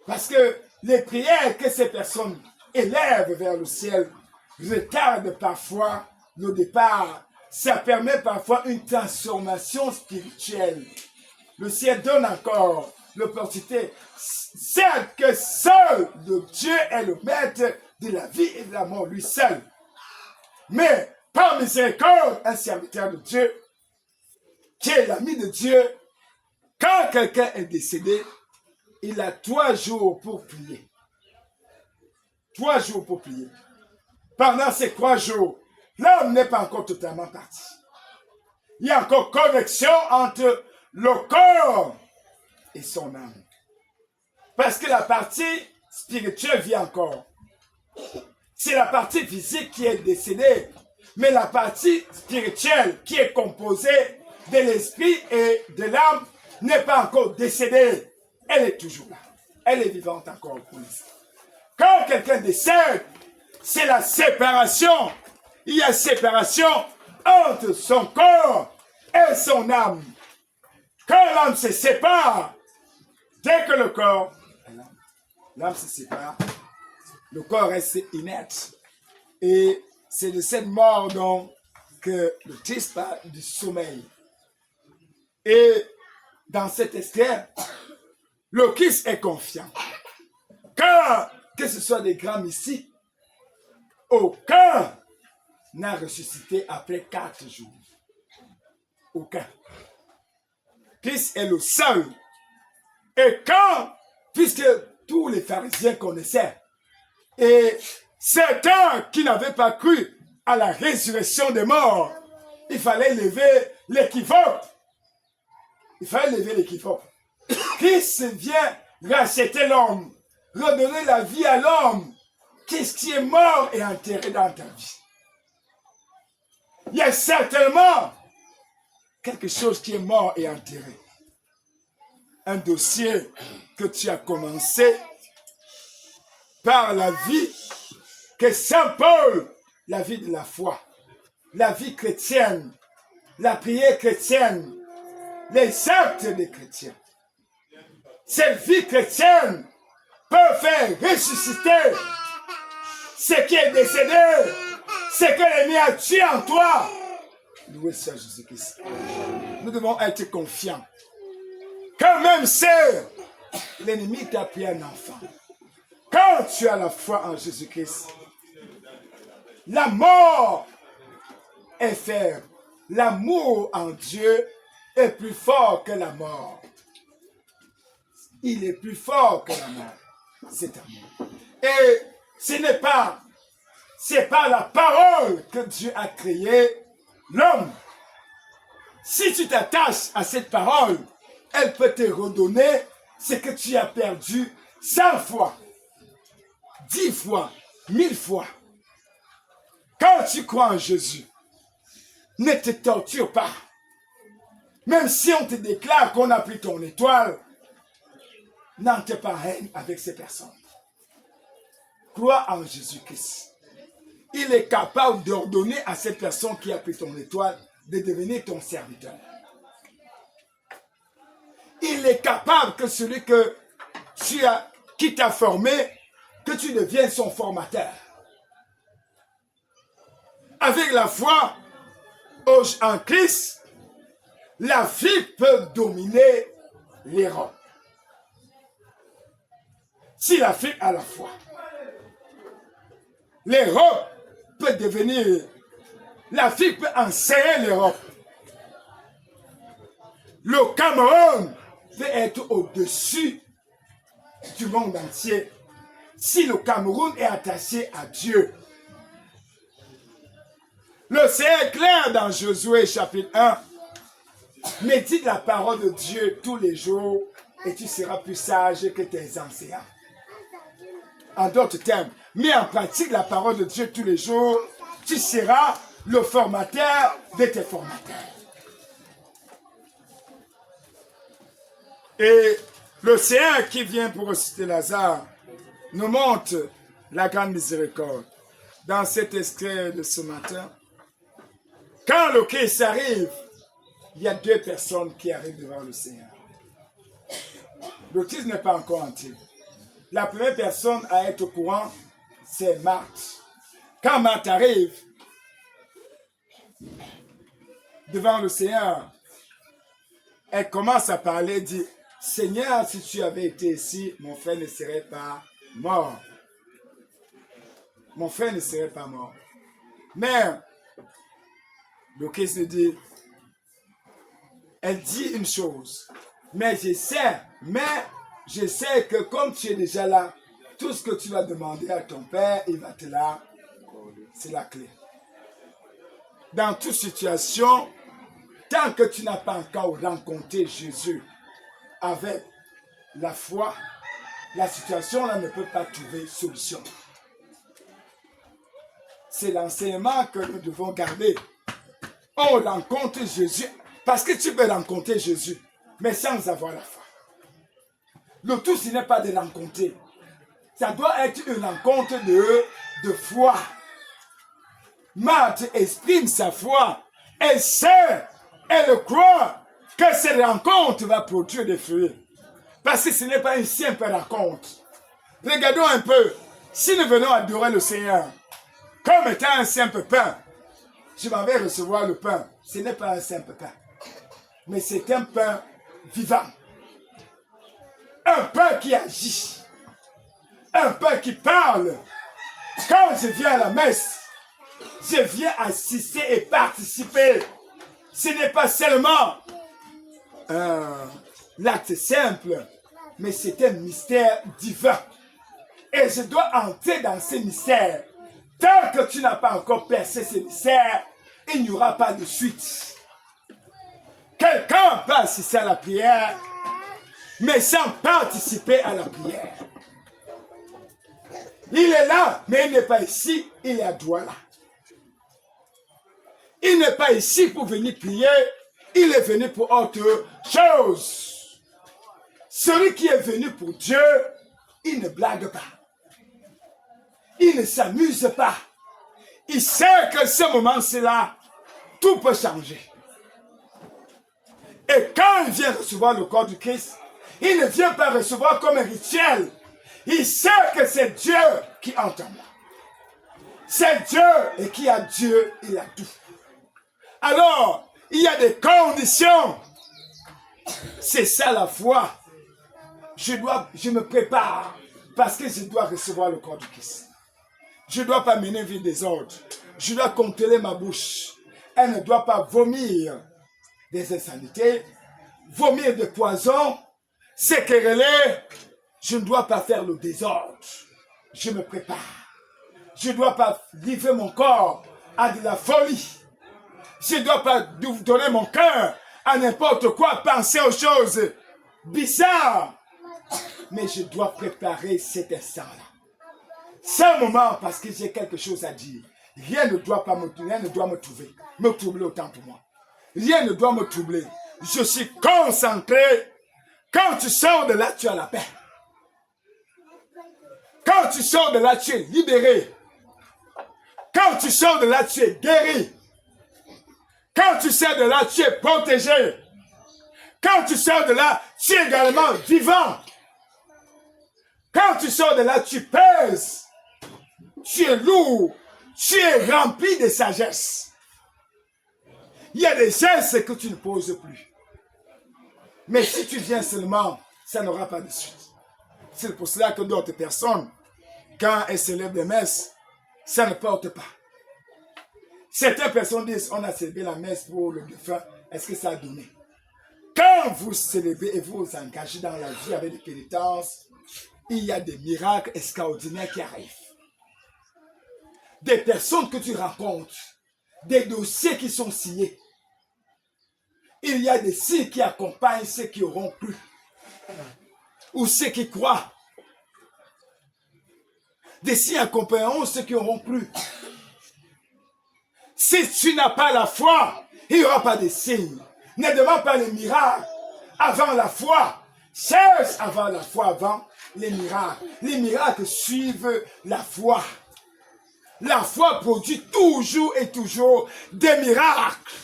Parce que les prières que ces personnes élèvent vers le ciel retardent parfois le départ. Ça permet parfois une transformation spirituelle. Le ciel donne encore l'opportunité. C'est que seul le Dieu est le maître de la vie et de la mort, lui seul. Mais par miséricorde, un serviteur de Dieu, qui est l'ami de Dieu, quand quelqu'un est décédé, il a 3 jours pour prier. 3 jours pour prier. Pendant ces 3 jours, l'homme n'est pas encore totalement parti. Il y a encore connexion entre le corps et son âme. Parce que la partie spirituelle vit encore. C'est la partie physique qui est décédée. Mais la partie spirituelle qui est composée de l'esprit et de l'âme n'est pas encore décédée. Elle est toujours là. Elle est vivante encore pour l'instant. Quand quelqu'un décède, c'est la séparation. Il y a séparation entre son corps et son âme. Quand l'âme se sépare, dès que le corps, l'âme se sépare, le corps reste inerte. Et c'est de cette mort donc que le Christ parle du sommeil. Et dans cet extrait, le Christ est confiant. Car, que ce soit des grands mystiques, aucun n'a ressuscité après 4 jours. Aucun. Christ est le seul. Et quand, puisque tous les pharisiens connaissaient, et certains qui n'avaient pas cru à la résurrection des morts, il fallait lever l'équivoque. Il fallait lever l'équivoque. Christ vient racheter l'homme, redonner la vie à l'homme. Qu'est-ce qui est mort et enterré dans ta vie? Il y a certainement quelque chose qui est mort et enterré. Un dossier que tu as commencé par la vie que Saint Paul, la vie de la foi, la vie chrétienne, la prière chrétienne, les actes des chrétiens. Cette vie chrétienne peut faire ressusciter ce qui est décédé, ce que l'ennemi a tué en toi. Loué soit Jésus-Christ. Nous devons être confiants. Quand même c'est l'ennemi t'a pris un enfant. Quand tu as la foi en Jésus-Christ, la mort est faible. L'amour en Dieu est plus fort que la mort. Il est plus fort que la mort. Cet amour. Et c'est par la parole que Dieu a créé l'homme. Si tu t'attaches à cette parole, elle peut te redonner ce que tu as perdu 100 fois, 10 fois, 1000 fois. Quand tu crois en Jésus, Ne te torture pas. Même si on te déclare qu'on a pris ton étoile, n'entre pas en haine avec ces personnes. Crois en Jésus-Christ. Il est capable d'ordonner à cette personne qui a pris ton étoile de devenir ton serviteur. Il est capable que celui qui t'a formé, que tu deviennes son formateur. Avec la foi en Christ, la vie peut dominer l'erreur. Si la fille a la foi, l'Europe peut devenir, la fille peut enseigner l'Europe. Le Cameroun peut être au-dessus du monde entier si le Cameroun est attaché à Dieu. Le Seigneur est clair dans Josué chapitre 1. Médite la parole de Dieu tous les jours et tu seras plus sage que tes enseignants. En d'autres termes, mets en pratique la parole de Dieu tous les jours, tu seras le formateur de tes formateurs. Et le Seigneur qui vient pour ressusciter Lazare nous montre la grande miséricorde. Dans cet extrait de ce matin, quand le Christ arrive, il y a deux personnes qui arrivent devant le Seigneur. Le Christ n'est pas encore entier. La première personne à être au courant, c'est Marthe. Quand Marthe arrive devant le Seigneur, elle commence à parler, dit, Seigneur, si tu avais été ici, mon frère ne serait pas mort. Mon frère ne serait pas mort. Mais, le Christ dit, elle dit une chose, mais je sais que comme tu es déjà là, tout ce que tu vas demander à ton Père, il va te là. C'est la clé. Dans toute situation, tant que tu n'as pas encore rencontré Jésus avec la foi, la situation là ne peut pas trouver solution. C'est l'enseignement que nous devons garder. On rencontre Jésus, parce que tu peux rencontrer Jésus, mais sans avoir la foi. Le tout, ce n'est pas de rencontrer. Ça doit être une rencontre de foi. Marthe exprime sa foi. Elle sait, elle croit que cette rencontre va produire des fruits. Parce que ce n'est pas une simple rencontre. Regardons un peu. Si nous venons adorer le Seigneur, comme étant un simple pain, je m'en vais recevoir le pain. Ce n'est pas un simple pain. Mais c'est un pain vivant. Un pain qui agit. Un pain qui parle. Quand je viens à la messe, je viens assister et participer. Ce n'est pas seulement l'acte simple, mais c'est un mystère divin. Et je dois entrer dans ce mystère. Tant que tu n'as pas encore percé ce mystère, il n'y aura pas de suite. Quelqu'un peut assister à la prière, mais sans participer à la prière. Il est là, mais il n'est pas ici, il est à Douala. Il n'est pas ici pour venir prier, il est venu pour autre chose. Celui qui est venu pour Dieu, il ne blague pas. Il ne s'amuse pas. Il sait que ce moment-là, tout peut changer. Et quand il vient recevoir le corps du Christ, il ne vient pas recevoir comme un rituel. Il sait que c'est Dieu qui entend. C'est Dieu, et qui a Dieu, il a tout. Alors, il y a des conditions. C'est ça la foi. Je me prépare parce que je dois recevoir le corps du Christ. Je ne dois pas mener vie des autres. Je dois contrôler ma bouche. Elle ne doit pas vomir des insanités, vomir des poisons, s'équereller. Je ne dois pas faire le désordre. Je me prépare. Je ne dois pas livrer mon corps à de la folie. Je ne dois pas donner mon cœur à n'importe quoi, penser aux choses bizarres. Mais je dois préparer cet instant-là. C'est un moment parce que j'ai quelque chose à dire. Rien ne doit me troubler autant pour moi. Rien ne doit me troubler. Je suis concentré. Quand tu sors de là, tu as la paix. Quand tu sors de là, tu es libéré. Quand tu sors de là, tu es guéri. Quand tu sors de là, tu es protégé. Quand tu sors de là, tu es également vivant. Quand tu sors de là, tu pèses. Tu es lourd. Tu es rempli de sagesse. Il y a des gestes que tu ne poses plus. Mais si tu viens seulement, ça n'aura pas de suite. C'est pour cela que d'autres personnes, quand elles célèbrent des messes, ça ne porte pas. Certaines personnes disent, on a célébré la messe pour le défunt, est-ce que ça a donné? Quand vous célébrez et vous vous engagez dans la vie avec des pénitences, il y a des miracles extraordinaires qui arrivent. Des personnes que tu rencontres, des dossiers qui sont signés. Il y a des signes qui accompagnent ceux qui auront cru. Ou ceux qui croient. Des signes accompagneront ceux qui auront cru. Si tu n'as pas la foi, il n'y aura pas de signes. Ne demande pas les miracles avant la foi. Cherche avant la foi, avant les miracles. Les miracles suivent la foi. La foi produit toujours et toujours des miracles.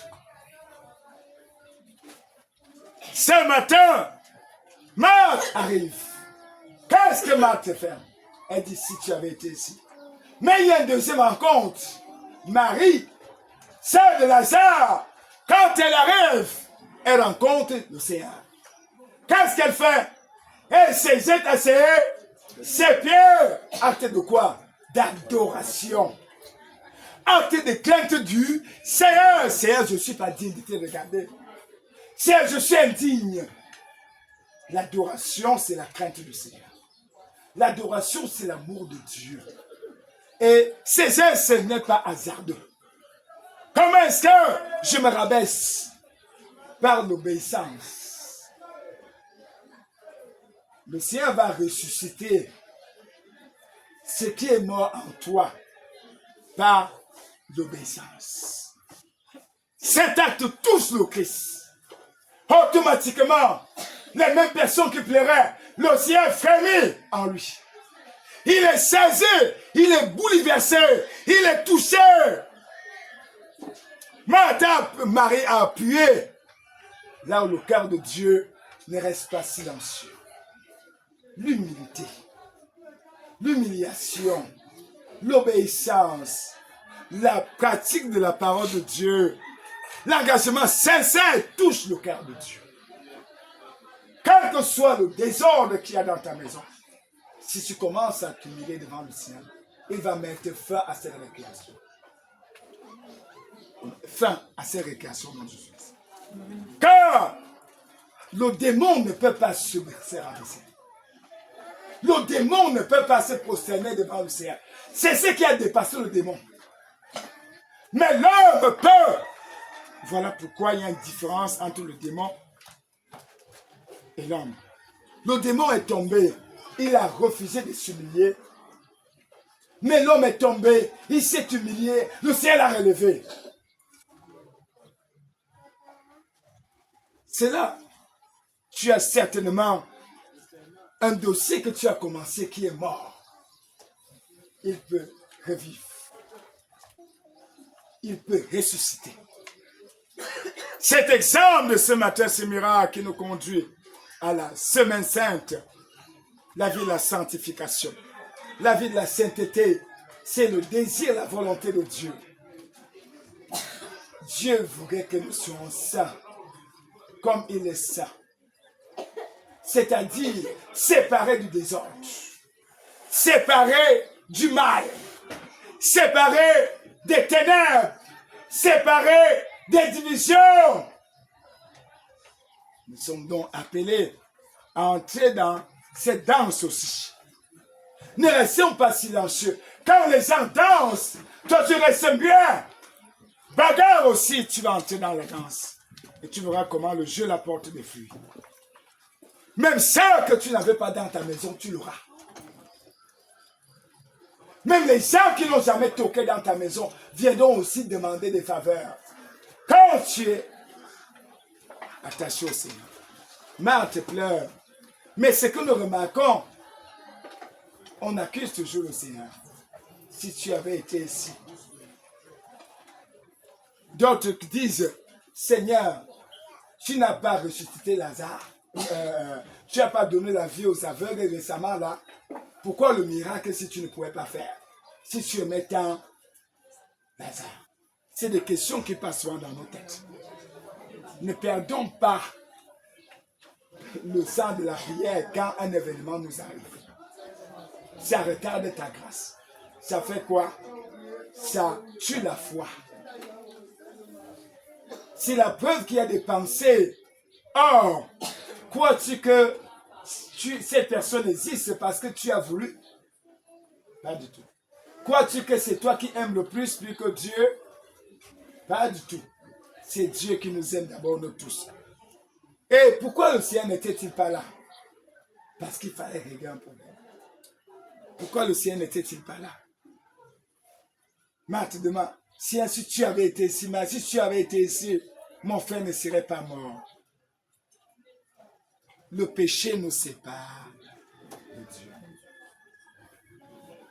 Ce matin, Marthe arrive. Qu'est-ce que Marthe fait? Elle dit, si tu avais été ici. Mais il y a une deuxième rencontre. Marie, sœur de Lazare, quand elle arrive, elle rencontre le Seigneur. Qu'est-ce qu'elle fait? Elle se jette à ses pieds. Acte de quoi? D'adoration. Acte de crainte du Seigneur. Seigneur, je ne suis pas digne de te regarder. Seigneur, je suis indigne. L'adoration, c'est la crainte du Seigneur. L'adoration, c'est l'amour de Dieu. Et César, ce n'est pas hasardeux. Comment est-ce que je me rabaisse? Par l'obéissance. Le Seigneur va ressusciter ce qui est mort en toi par l'obéissance. Cet acte touche le Christ. Automatiquement, les mêmes personnes qui pleuraient, le Seigneur frémit en lui. Il est saisi, il est bouleversé, il est touché. Marie a appuyé là où le cœur de Dieu ne reste pas silencieux. L'humilité, l'humiliation, l'obéissance, la pratique de la parole de Dieu, l'engagement sincère touche le cœur de Dieu. Quel que soit le désordre qu'il y a dans ta maison, si tu commences à t'humilier devant le Seigneur, il va mettre fin à cette récréation. Fin à ces récréations dans Jésus. Car le démon ne peut pas se rabaisser. Le démon ne peut pas se prosterner devant le Seigneur. C'est ce qui a dépassé le démon. Mais l'homme peut. Voilà pourquoi il y a une différence entre le démon et l'homme. Le démon est tombé. Il a refusé de s'humilier. Mais l'homme est tombé. Il s'est humilié. Le ciel l'a relevé. C'est là. Tu as certainement un dossier que tu as commencé qui est mort. Il peut revivre. Il peut ressusciter. Cet exemple de ce matin, ce miracle qui nous conduit à la semaine sainte, la vie de la sanctification, la vie de la sainteté, c'est le désir, la volonté de Dieu. Dieu voudrait que nous soyons saints, comme il est saint. C'est-à-dire séparés du désordre, séparés du mal, séparés des ténèbres, séparés des divisions. Nous sommes donc appelés à entrer dans cette danse aussi. Ne restons pas silencieux. Quand les gens dansent, toi tu restes bien. Bagarre aussi, tu vas entrer dans la danse. Et tu verras comment le jeu apporte des fruits. Même ça que tu n'avais pas dans ta maison, tu l'auras. Même les gens qui n'ont jamais toqué dans ta maison viendront aussi demander des faveurs. Quand tu es attaché au Seigneur, Marthe pleure. Mais ce que nous remarquons, on accuse toujours le Seigneur. Si tu avais été ici. D'autres disent, Seigneur, tu n'as pas ressuscité Lazare. Tu n'as pas donné la vie aux aveugles récemment là. Pourquoi le miracle si tu ne pouvais pas faire? Si tu aimais tant Lazare. C'est des questions qui passent souvent dans nos têtes. Ne perdons pas le sang de la prière quand un événement nous arrive. Ça retarde ta grâce. Ça fait quoi? Ça tue la foi. C'est la preuve qu'il y a des pensées. Or, crois-tu que cette personne existe parce que tu as voulu? Pas du tout. Crois-tu que c'est toi qui aimes le plus que Dieu? Pas du tout. C'est Dieu qui nous aime d'abord, nous tous. Et pourquoi le ciel n'était-il pas là? Parce qu'il fallait régler un problème. Pourquoi le ciel n'était-il pas là? Maintenant, si tu avais été ici, si tu avais été ici, mon frère ne serait pas mort. Le péché nous sépare de Dieu.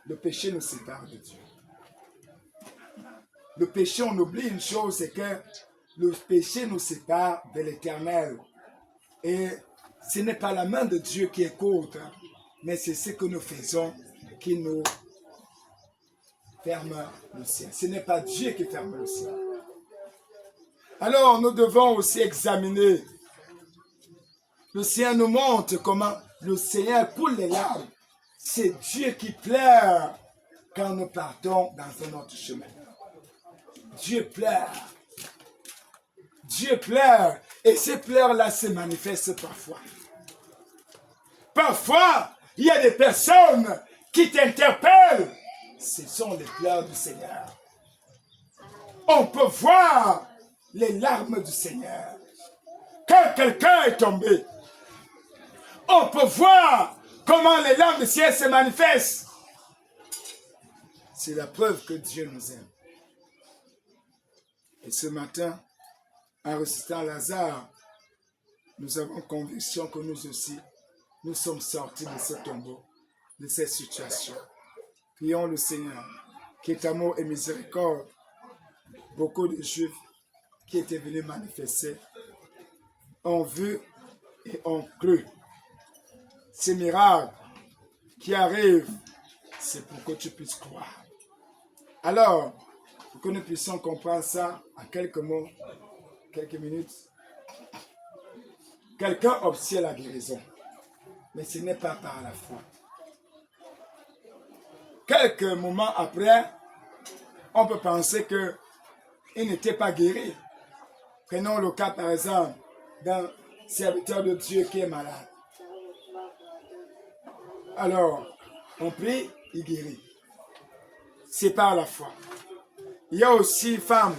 Le péché nous sépare de Dieu. Le péché, on oublie une chose, c'est que le péché nous sépare de l'Éternel. Et ce n'est pas la main de Dieu qui est courte, mais c'est ce que nous faisons qui nous ferme le ciel. Ce n'est pas Dieu qui ferme le ciel. Alors, nous devons aussi examiner. Le Seigneur nous montre comment le Seigneur coule les larmes. C'est Dieu qui pleure quand nous partons dans un autre chemin. Dieu pleure. Dieu pleure. Et ces pleurs-là se manifestent parfois. Parfois, il y a des personnes qui t'interpellent. Ce sont les pleurs du Seigneur. On peut voir les larmes du Seigneur. Quand quelqu'un est tombé, on peut voir comment les larmes du ciel se manifestent. C'est la preuve que Dieu nous aime. Et ce matin, en ressuscitant Lazare, nous avons conviction que nous aussi, nous sommes sortis de ce tombeau, de cette situation. Prions le Seigneur, qui est amour et miséricorde. Beaucoup de Juifs qui étaient venus manifester ont vu et ont cru. Ces miracles qui arrivent, c'est pour que tu puisses croire. Alors, pour que nous puissions comprendre ça en quelques mots, quelques minutes, quelqu'un obtient la guérison, mais ce n'est pas par la foi. Quelques moments après, on peut penser qu'il n'était pas guéri. Prenons le cas par exemple d'un serviteur de Dieu qui est malade. Alors, on prie, il guérit. C'est par la foi. Il y a aussi une femme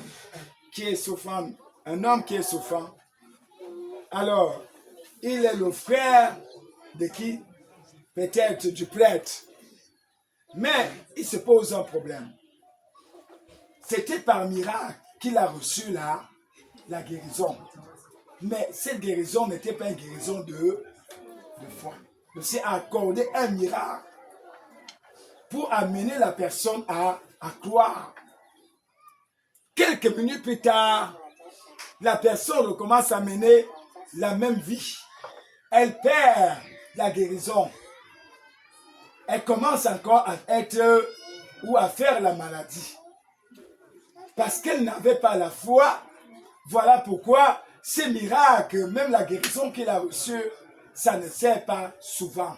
qui est souffrante, un homme qui est souffrant. Alors, il est le frère de qui? Peut-être du prêtre. Mais il se pose un problème. C'était par miracle qu'il a reçu la guérison. Mais cette guérison n'était pas une guérison de foi. Il s'est accordé un miracle pour amener la personne à croire. Quelques minutes plus tard, la personne recommence à mener la même vie. Elle perd la guérison. Elle commence encore à être ou à faire la maladie. Parce qu'elle n'avait pas la foi. Voilà pourquoi ces miracles, même la guérison qu'il a reçue, ça ne sert pas souvent.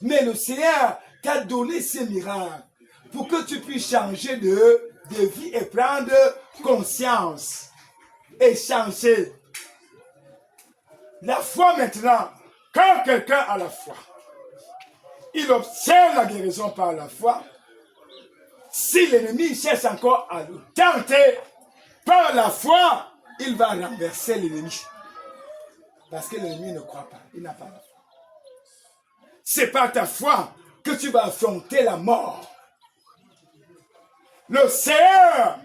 Mais le Seigneur t'a donné ces miracles pour que tu puisses changer de vie et prendre conscience et changer. La foi maintenant, quand quelqu'un a la foi, il obtient la guérison par la foi. Si l'ennemi cherche encore à le tenter par la foi, il va renverser l'ennemi. Parce que l'ennemi ne croit pas, il n'a pas la foi. C'est par ta foi que tu vas affronter la mort. Le Seigneur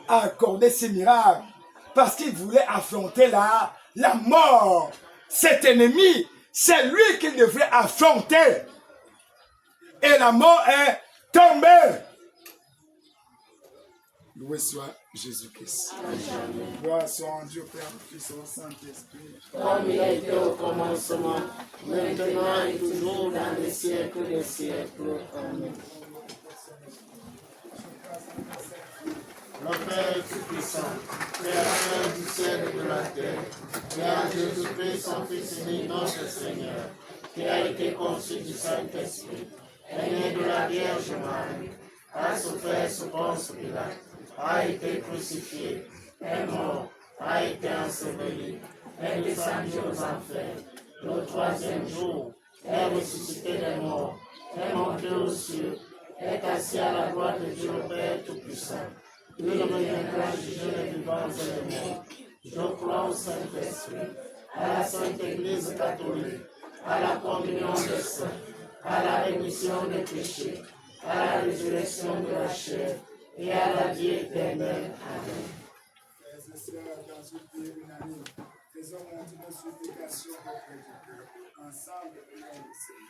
a accordé ces miracles parce qu'il voulait affronter la mort. Cet ennemi, c'est lui qu'il devrait affronter. Et la mort est tombée. Loué soit Jésus-Christ. Gloire soit en Dieu, Père, Fils et Saint-Esprit. Comme il a été au commencement, maintenant et toujours dans les siècles des siècles. Amen. Le Père Tout-Puissant, Créateur du ciel et de la terre, et en Jésus-Christ, son Fils unique, notre Seigneur, qui a été conçu du Saint-Esprit, est né de la Vierge Marie, a souffert sous Ponce Pilate, a été crucifié, est mort, a été enseveli, est descendu aux enfers, le troisième jour, est ressuscité des morts, est monté aux cieux, est assis à la droite de Dieu le Père Tout-Puissant. Il reviendra juger les vivants et les morts. Je crois au Saint-Esprit, à la Sainte Église catholique, à la communion des saints, à la rémission des péchés, à la résurrection de la chair et à la vie éternelle. Amen. Frères et sœurs, dans une prière unanime, faisons monter nos supplications auprès du cœur. Ensemble, prions le Seigneur.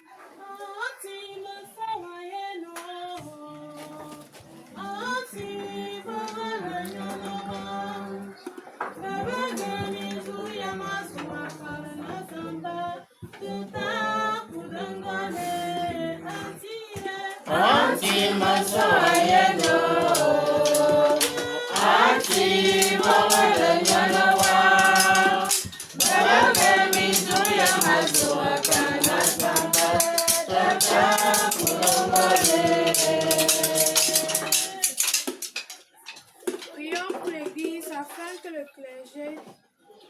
Prions pour l'Église afin que le clergé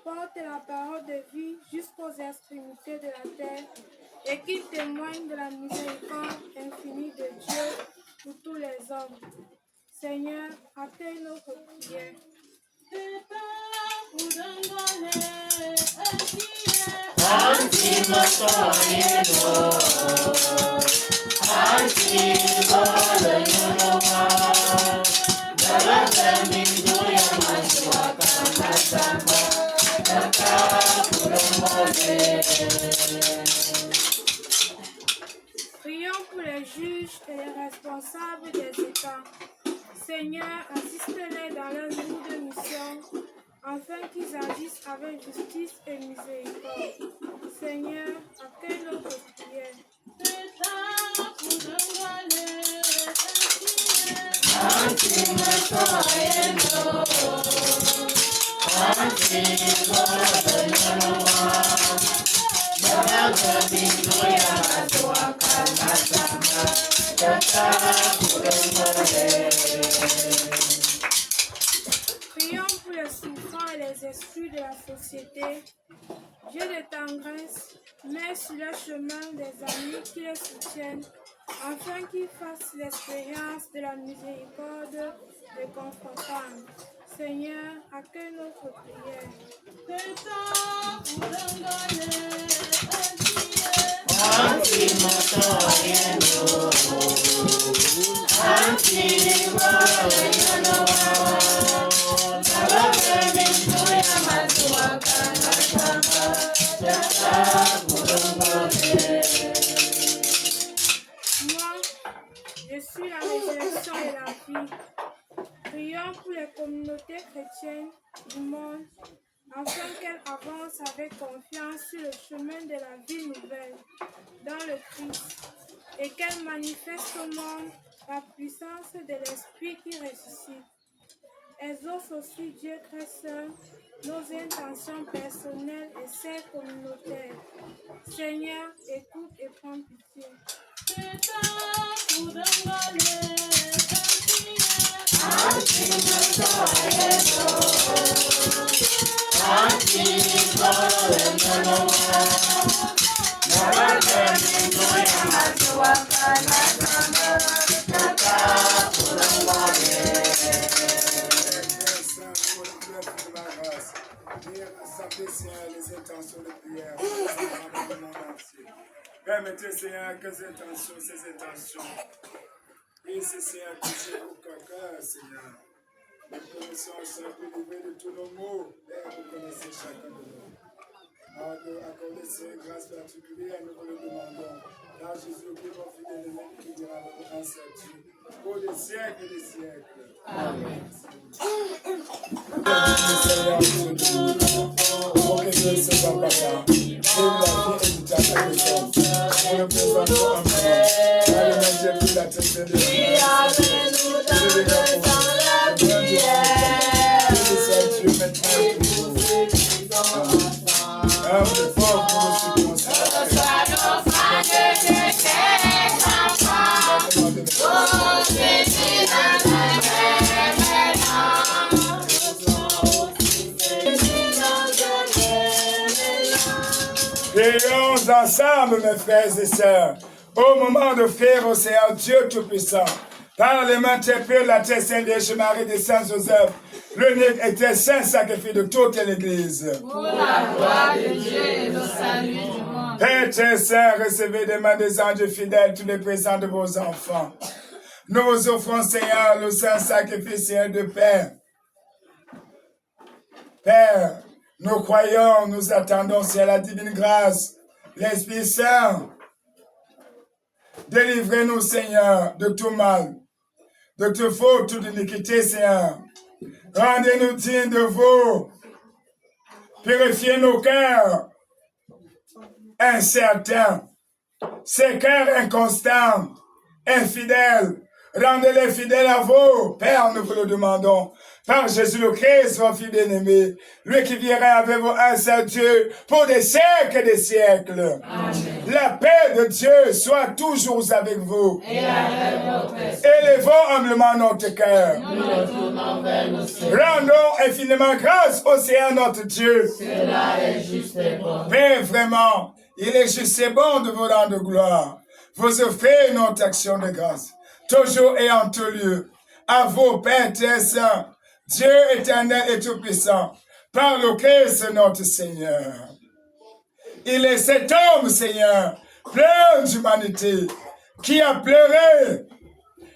porte la parole de vie jusqu'aux extrémités de la terre et qu'il témoigne de la miséricorde infinie de Dieu pour tous les hommes. Seigneur, accueille notre prière. Prions pour les juges et les responsables des États. Seigneur, assiste-les dans leur lourde mission, afin qu'ils agissent avec justice et miséricorde. Seigneur, accueille notre prière. Prions pour les souffrants et les esprits de la société. Dieu de tendresse, mets sur le chemin des amis qui les soutiennent, afin qu'ils fassent l'expérience de la miséricorde des confortables. Seigneur, accueille notre prière. Moi, je suis la résurrection et la vie. Prions pour les communautés chrétiennes du monde, afin qu'elles avancent avec confiance sur le chemin de la vie nouvelle dans le Christ et qu'elles manifestent au monde la puissance de l'Esprit qui ressuscite. Exauce aussi, Dieu très saint, nos intentions personnelles et celles communautaires. Seigneur, écoute et prends pitié. Les intentions de prière, permettez, Seigneur, que ces intentions Et c'est Seigneur que j'ai au caca, Seigneur. Nous connaissons chaque délivré de tous nos maux. Et vous connaissez chacun de nous. Accordez ces grâces particulières, nous vous le demandons. Dans Jésus-Christ, mon fidèle aimé, qui dira votre incertitude pour des siècles et des siècles. Amen. Pour que Dieu se soit papa, vive la vie éternelle de son. Nous le présentons en prière. Dans le nom de Dieu, la tête de Dieu. Nous le présentons la prière. Dieu maintenant et toujours. Un peu fort pour nous supporter. Prions ensemble, mes frères et sœurs, au moment d'offrir au Seigneur Dieu Tout-Puissant, par les mains très pures, la très sainte Vierge Marie des Saints Joseph, l'unique et très saint sacrifice de toute l'Église. Pour la gloire de Dieu et le salut du monde. Père très saint, recevez des mains des anges fidèles tous les présents de vos enfants. Nous vous offrons, Seigneur, le saint sacrifice de Père. Père, nous croyons, nous attendons, Seigneur, la divine grâce, l'Esprit Saint. Délivrez-nous, Seigneur, de tout mal, de toute faute, toute iniquité, Seigneur. Rendez-nous dignes de vous. Purifiez nos cœurs incertains, ces cœurs inconstants, infidèles. Rendez-les fidèles à vous. Père, nous vous le demandons. Par Jésus le Christ, votre Fils bien-aimé, lui qui viendra avec vous, un seul Dieu, pour des siècles et des siècles. Amen. La paix de Dieu soit toujours avec vous. Et avec votre esprit. Élevons humblement notre cœur. Nous le tournons vers le ciel. Rendons infiniment grâce au Seigneur notre Dieu. Cela est juste et bon. Père, vraiment, il est juste et bon de vous rendre gloire. Vous offrez notre action de grâce, toujours et en tout lieu. À vous, Père très saint, Dieu éternel et tout-puissant, par le Christ notre Seigneur. Il est cet homme, Seigneur, plein d'humanité, qui a pleuré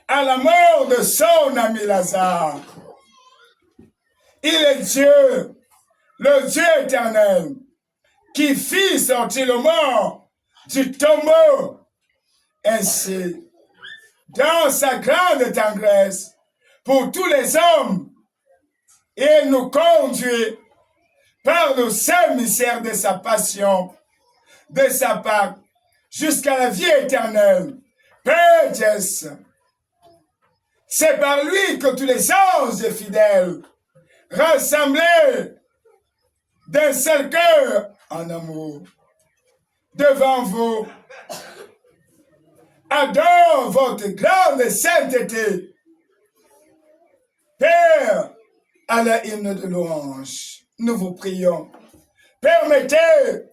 à la mort de son ami Lazare. Il est Dieu, le Dieu éternel, qui fit sortir le mort du tombeau. Ainsi, dans sa grande tendresse, pour tous les hommes, il nous conduit par le seul mystère de sa passion, de sa Pâque, jusqu'à la vie éternelle. Père Dieu, c'est par lui que tous les anges fidèles, rassemblés d'un seul cœur en amour, devant vous, adorent votre grande sainteté. Père, à la hymne de louange, nous vous prions. Permettez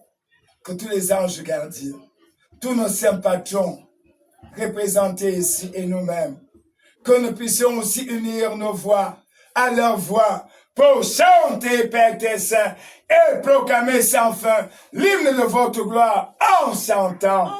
que tous les anges gardiens, tous nos saints patrons, représentés ici et nous-mêmes, que nous puissions aussi unir nos voix à leur voix pour chanter, Père tes saints, et proclamer sans fin l'hymne de votre gloire en chantant.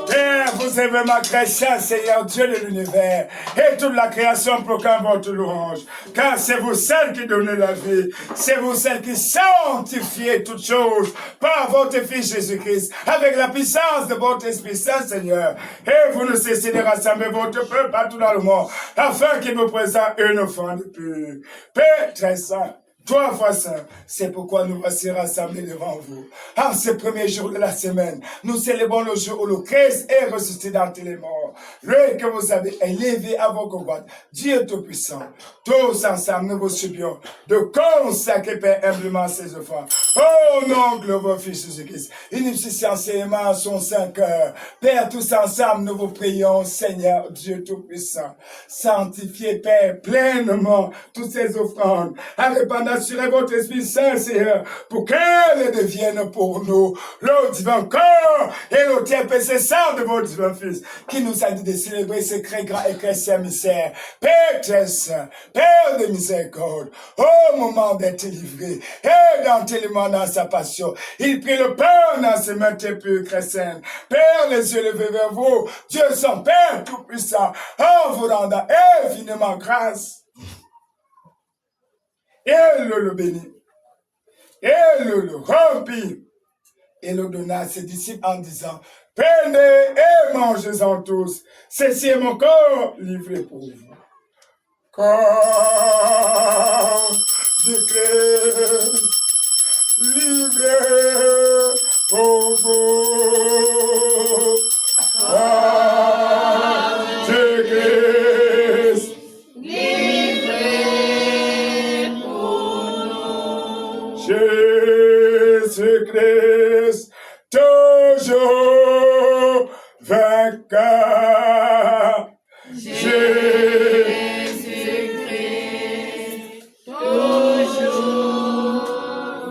Père, vous aimez ma création, Seigneur Dieu de l'univers, et toute la création proclame votre louange, car c'est vous seul qui donnez la vie, c'est vous seul qui sanctifiez toutes choses par votre Fils Jésus-Christ, avec la puissance de votre Esprit Saint, Seigneur, et vous ne cessez de rassembler votre peuple partout dans le monde, afin qu'il vous présente une offrande pure. Père très saint, 3 fois saint, c'est pourquoi nous voici rassemblés devant vous. En ce premier jour de la semaine, nous célébrons le jour où le Christ est ressuscité d'entre les morts. Lui que vous avez élevé à votre droite, Dieu Tout-Puissant. Tous ensemble, nous vous supplions de consacrer Père humblement ses offrandes. Au nom de votre Fils Jésus-Christ, unifie enseignement à son Saint-Cœur. Père, tous ensemble, nous vous prions, Seigneur Dieu Tout-Puissant. Sanctifiez, Père, pleinement toutes ces offrandes, en répandant sur votre Esprit Saint, Seigneur, pour qu'elles deviennent pour nous le divin corps et le terre pécessant de votre divin Fils, qui nous a dit de célébrer ce très grand et chrétien mystère. Père très saint, Père de miséricorde, au moment d'être livré et d'enterrement dans sa passion, il prit le pain dans ses mains très pures chrétiennes. Père, les yeux levés vers vous, Dieu son Père tout-puissant, en vous rendant infiniment grâce. Et le bénit, et le remplit, et le donna à ses disciples en disant, prenez et mangez-en tous, ceci est mon corps livré pour vous. Corps du Christ, livré pour vous. Corps du Christ, Jésus-Christ, toujours vainqueur. Jésus-Christ, toujours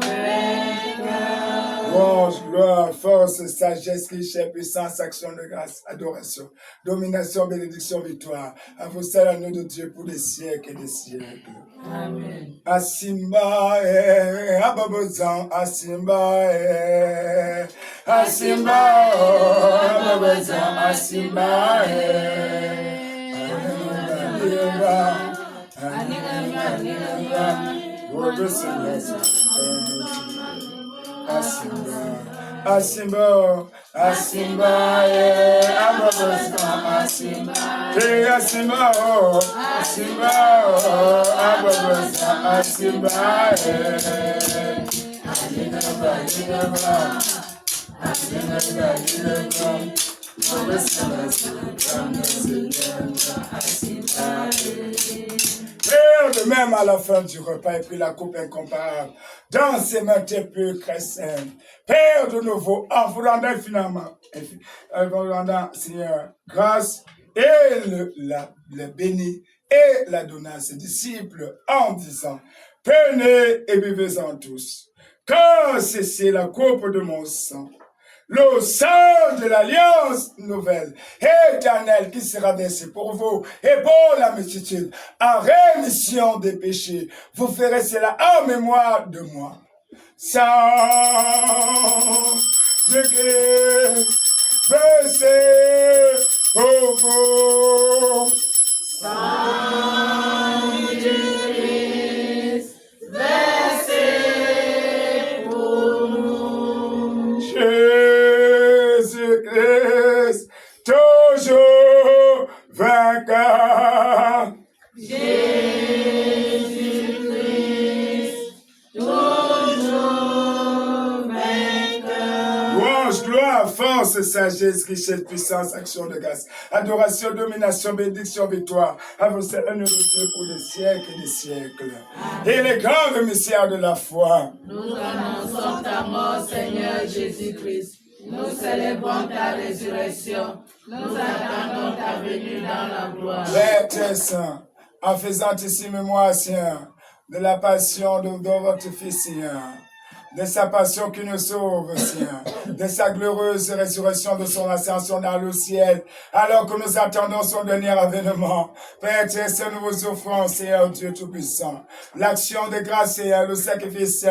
vainqueur. Louange, gloire, force, sagesse, richesse, puissance, action de grâce, adoration, domination, bénédiction, victoire. À vous seul, à nous de Dieu, pour des siècles et des siècles. Amen. Asimba ababozan asimba asimba ababozan asimba Asimba, Asimba, ababozan asimba, Asimba, Asimba, ababozan asimba, Père, de même à la fin du repas, et puis la coupe incomparable, dans ses mains tes pures chrétiennes. Père, de nouveau, en vous rendant finalement, en vous rendant, Seigneur, grâce, et le béni, et la donne à ses disciples, en disant, Prenez et buvez-en tous, car ceci est la coupe de mon sang, le sang de l'alliance nouvelle, éternelle, qui sera versé pour vous et pour la multitude, en rémission des péchés. Vous ferez cela en mémoire de moi. Sang de Christ, versé pour vous. Sang de Christ, versé pour nous. Jésus-Christ, toujours vainqueur. Jésus-Christ, toujours vainqueur. Louange, gloire, force, sagesse, richesse, puissance, action de grâce, adoration, domination, bénédiction, victoire, à vous seul honneur de Dieu pour des siècles et des siècles. Et les grands mystères de la foi. Nous annonçons ta mort, Seigneur Jésus-Christ. Nous célébrons ta résurrection. Nous attendons ta venue dans la gloire. Père très saint, en faisant ici mémoire, Seigneur, de la passion de votre Fils, Seigneur, de sa passion qui nous sauve, Seigneur, de sa glorieuse résurrection, de son ascension dans le ciel, alors que nous attendons son dernier avènement. Père très saint, nous vous offrons, Seigneur Dieu Tout-Puissant, l'action de grâce, Seigneur, le sacrifice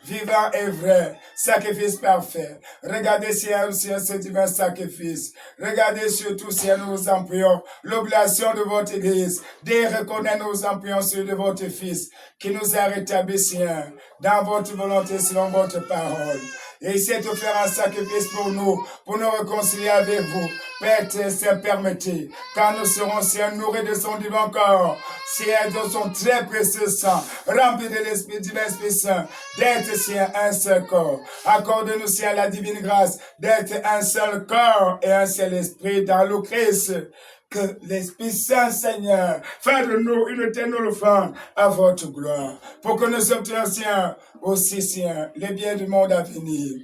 vivant et vrai, sacrifice parfait. Regardez, Seigneur, ce divin sacrifice. Regardez surtout, Seigneur, nous vous en prions, l'oblation de votre Église, de reconnaître, nous vous en prions, celui de votre Fils, qui nous a rétablis, Seigneur, dans votre volonté, selon votre parole. Et il s'est offert un sacrifice pour nous réconcilier avec vous. Père très saint, permettez, quand nous serons, Seigneur, nourris de son divin corps, Seigneur, de son très précieux sang, rempli de l'Esprit divin, Esprit Saint, d'être, Seigneur, un seul corps. Accorde-nous, Seigneur, la divine grâce d'être un seul corps et un seul esprit dans le Christ. Que l'Esprit Saint, Seigneur, fasse de nous une éternelle offrande à votre gloire, pour que nous obtenions, Seigneur, aussi, Seigneur, les biens du monde à venir,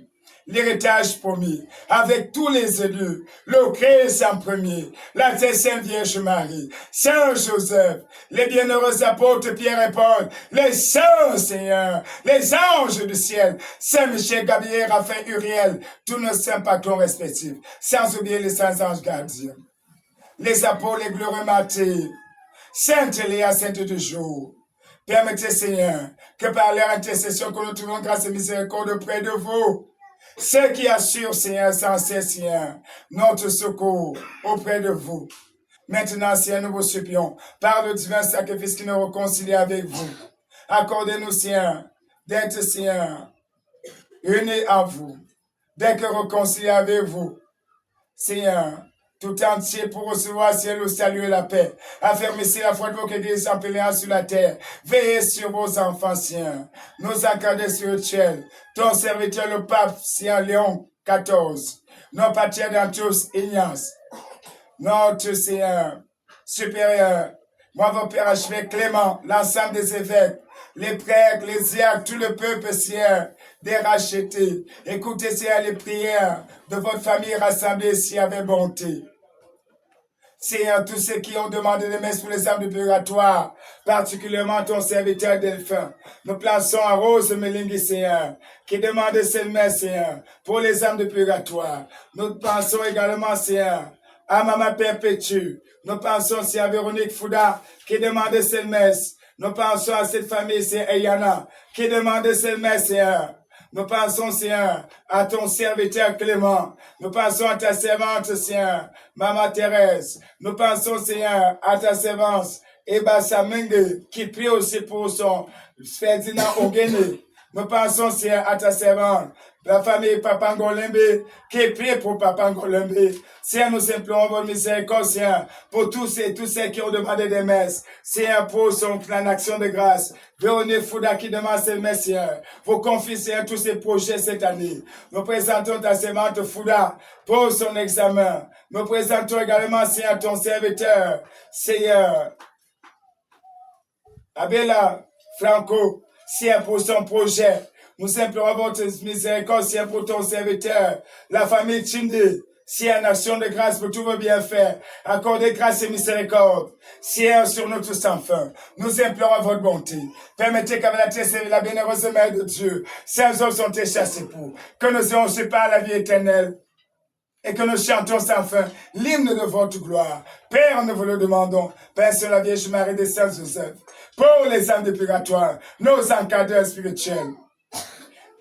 l'héritage promis, avec tous les élus, le Christ en premier, la Sainte Vierge Marie, Saint Joseph, les bienheureux apôtres Pierre et Paul, les saints, Seigneur, les anges du ciel, Saint Michel, Gabriel, Raphaël, Uriel, tous nos saints patrons respectifs, sans oublier les saints anges gardiens, les apôtres, les glorieux martyrs, Sainte Léa, Sainte du jour. Permettez, Seigneur, que par leur intercession, que nous trouvons grâce et miséricorde auprès de vous. Ceux qui assurent, Seigneur, sans cesse, Seigneur, notre secours auprès de vous. Maintenant, Seigneur, nous vous supplions, par le divin sacrifice qui nous réconcilie avec vous. Accordez-nous, Seigneur, d'être, Seigneur, unis à vous, d'être réconciliés avec vous. Seigneur, tout entier pour recevoir, Seigneur, le salut et la paix. Affermissez la foi de votre Église en pèlerinage sur la terre. Veillez sur vos enfants, Seigneur. Nos encadrés spirituels. Ton serviteur, le pape, Seigneur Léon XIV. Nos patriarches tous, Ignace. Notre Seigneur supérieur. Moi, vos pères archevêques Clément, l'ensemble des évêques, les prêtres, les diacres, tout le peuple, Seigneur, des rachetés. Écoutez, Seigneur, les prières de votre famille rassemblée ici avec bonté. Seigneur, tous ceux qui ont demandé des messes pour les âmes du purgatoire, particulièrement ton serviteur Delphin, nous plaçons à Rose Melingui, Seigneur, qui demande cette messe, Seigneur, pour les âmes du purgatoire. Nous pensons également, Seigneur, à Maman Perpétue. Nous pensons, Seigneur, à Véronique Fouda, qui demande cette messe. Nous pensons à cette famille, Seigneur, Ayana, qui demande cette messe, Seigneur. Nous pensons, Seigneur, à ton serviteur Clément. Nous pensons à ta servante, Seigneur, Maman Thérèse. Nous pensons, Seigneur, à ta servante, Eba Samenge, qui prie aussi pour son Ferdinand Ogene. Nous pensons, Seigneur, à ta servante, la famille Papa Ngolembe, qui prie pour Papa Ngolembe. Seigneur, nous implorons votre miséricorde, Seigneur, pour tous ceux qui ont demandé des messes. Seigneur, pour son plan d'action de grâce. Véronique Fouda qui demande ces messes, Seigneur. Vous confiez, Seigneur, tous ces projets cette année. Nous présentons ta servante Fouda pour son examen. Nous présentons également, Seigneur, ton serviteur, Seigneur, Abela Franco, Seigneur, pour son projet. Nous implorons votre miséricorde, Seigneur, pour ton serviteur, la famille Chinde, Seigneur, une action de grâce pour tous vos bienfaits. Accordez grâce et miséricorde. Seigneur, sur nous tous sans fin. Nous implorons votre bonté. Permettez qu'avec la tristesse et la bénévoleuse mère de Dieu, ces hommes sont échassés pour que nous ayons ce pas la vie éternelle. Et que nous chantons sans fin l'hymne de votre gloire. Père, nous vous le demandons, Père sur la Vierge Marie des Saints Joseph, pour les âmes de purgatoire, nos encadreurs spirituels.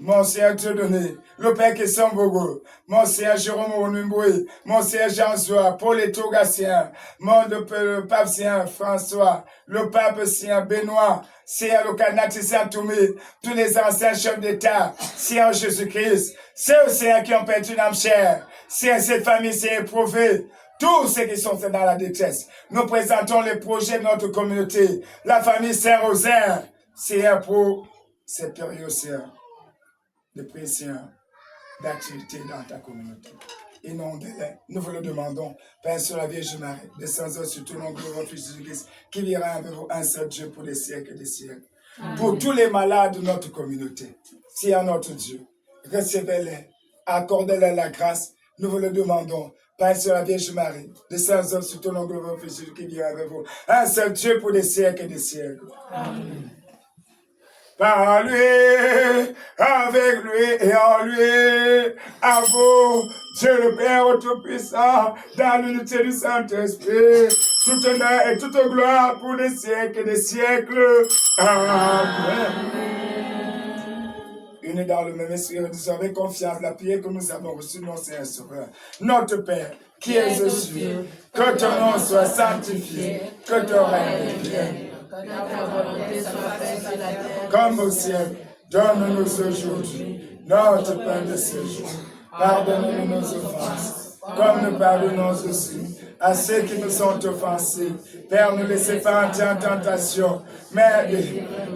Mon Seigneur Dieudonné, le Père Kesson Bogo, mon Seigneur Jérôme Onumboui, mon Seigneur Jean-Zoua, Paul et Togatien, le Pape Seigneur François, le Pape Seigneur Benoît, Seigneur le Canati Saint-Toumé, tous les anciens chefs d'État, Seigneur Jésus-Christ, ceux Seigneur qui ont perdu une âme chère, Seigneur cette famille s'est éprouvée, tous ceux qui sont dans la détresse. Nous présentons les projets de notre communauté, la famille Saint-Rosaire, Seigneur pour cette période, Seigneur, de pression, d'activité dans ta communauté. Inondez-les, nous vous le demandons, Père sur la Vierge Marie, descendez sur tout le nom de votre Fils Jésus-Christ, qui vivra avec vous un seul Dieu pour des siècles et des siècles. Amen. Pour tous les malades de notre communauté, Seigneur notre Dieu, recevez-les, accordez-les la grâce, nous vous le demandons, Père sur la Vierge Marie, descendez sur tout le nom de votre Fils Jésus-Christ, qui vivra avec vous un seul Dieu pour des siècles et des siècles. Amen. Par lui, avec lui et en lui, à vous, Dieu le Père Tout-Puissant, dans l'unité du Saint-Esprit, toute honneur et toute gloire pour des siècles et des siècles. Amen. Unis dans le même esprit, nous avons confiance, la prière que nous avons reçue, non, c'est un sauveur. Notre Père, qui es aux cieux, que ton nom soit sanctifié, que ton règne vienne. Que ta volonté soit faite sur la terre comme au ciel. Donne-nous aujourd'hui notre pain de ce jour. Pardonne-nous nos offenses, comme nous pardonnons aussi à ceux qui nous sont offensés. Père, ne laissez pas entrer en tentation, mais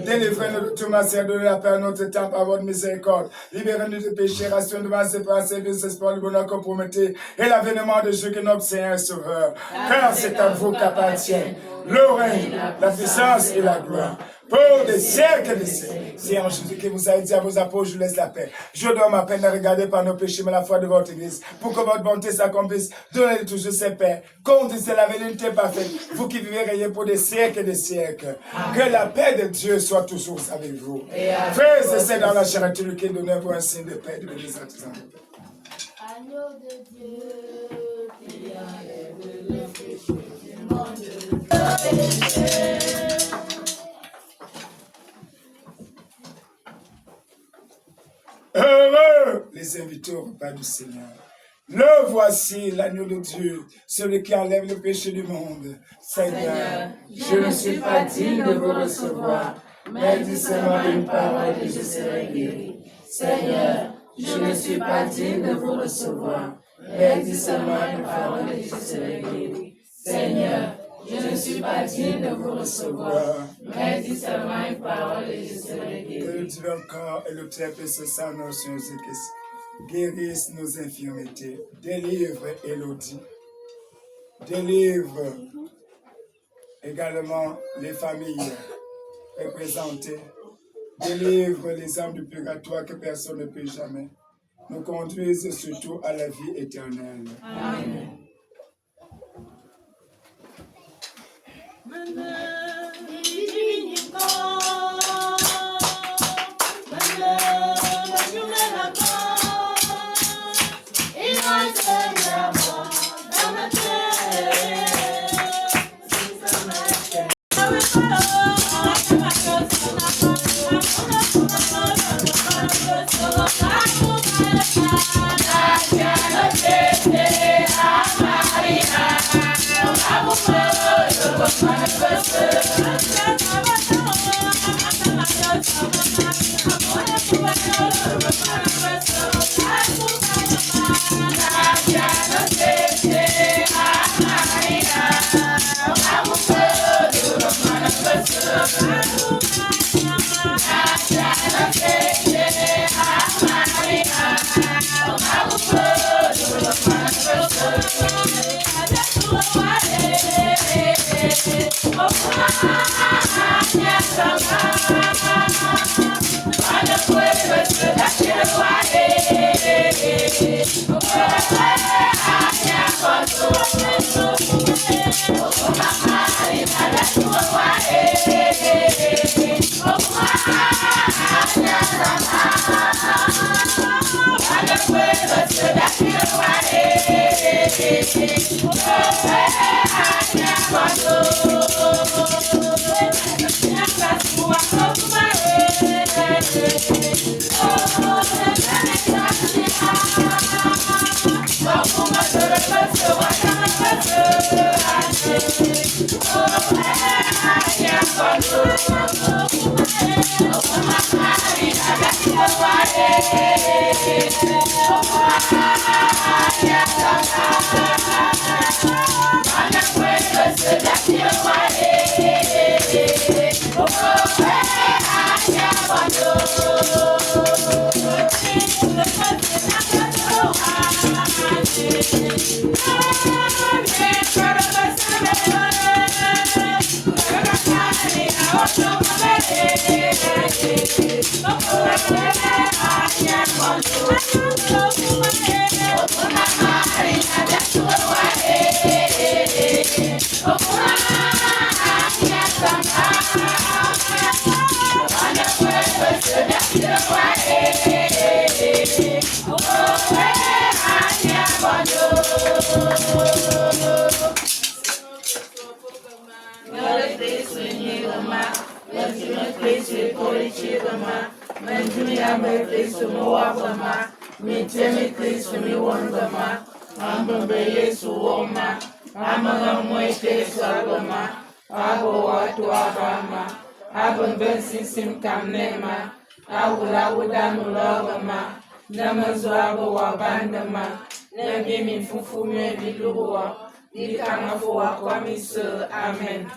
délivrez-nous de tout mal, Seigneur, de la paix à notre temps par votre miséricorde. Libérez-nous de péché, rassure-nous devant ces pensées, de espoir, le bonheur comprometté, et l'avènement de Dieu que notre Seigneur est sauveur. Car c'est à vous qu'appartient le règne, la puissance et la gloire, pour des siècles et des siècles. Seigneur Jésus qui vous a dit à vos apôtres, je laisse la paix. Je donne ma peine à regarder par nos péchés, mais la foi de votre Église, pour que votre bonté s'accomplisse. Donnez toujours ces paix. Conduisez la vérité parfaite. Vous qui vivez rayez pour des siècles et des siècles. Que la paix de Dieu soit toujours avec vous. Frères et sœurs dans la charité, qui donnez-vous un signe de paix et de bénédiction. Agneau de Dieu, qui enlève le péché du monde. Heureux les invités au repas du Seigneur. Le voici, l'agneau de Dieu, celui qui enlève le péché du monde. Seigneur, je ne suis pas digne de vous recevoir, mais dis seulement une parole et je serai guéri. Seigneur, je ne suis pas digne de vous recevoir, mais dis seulement une parole et je serai guéri. Seigneur, je ne suis pas digne de vous recevoir, mais dis seulement une parole et je serai guéri. Que le divin corps et le très précieux sang de notre Seigneur Jésus-Christ guérissent nos infirmités. Délivre Élodie. Délivre également les familles représentées. Délivre les âmes du purgatoire que personne ne peut jamais. Nous conduise surtout à la vie éternelle. Amen. Why Amen.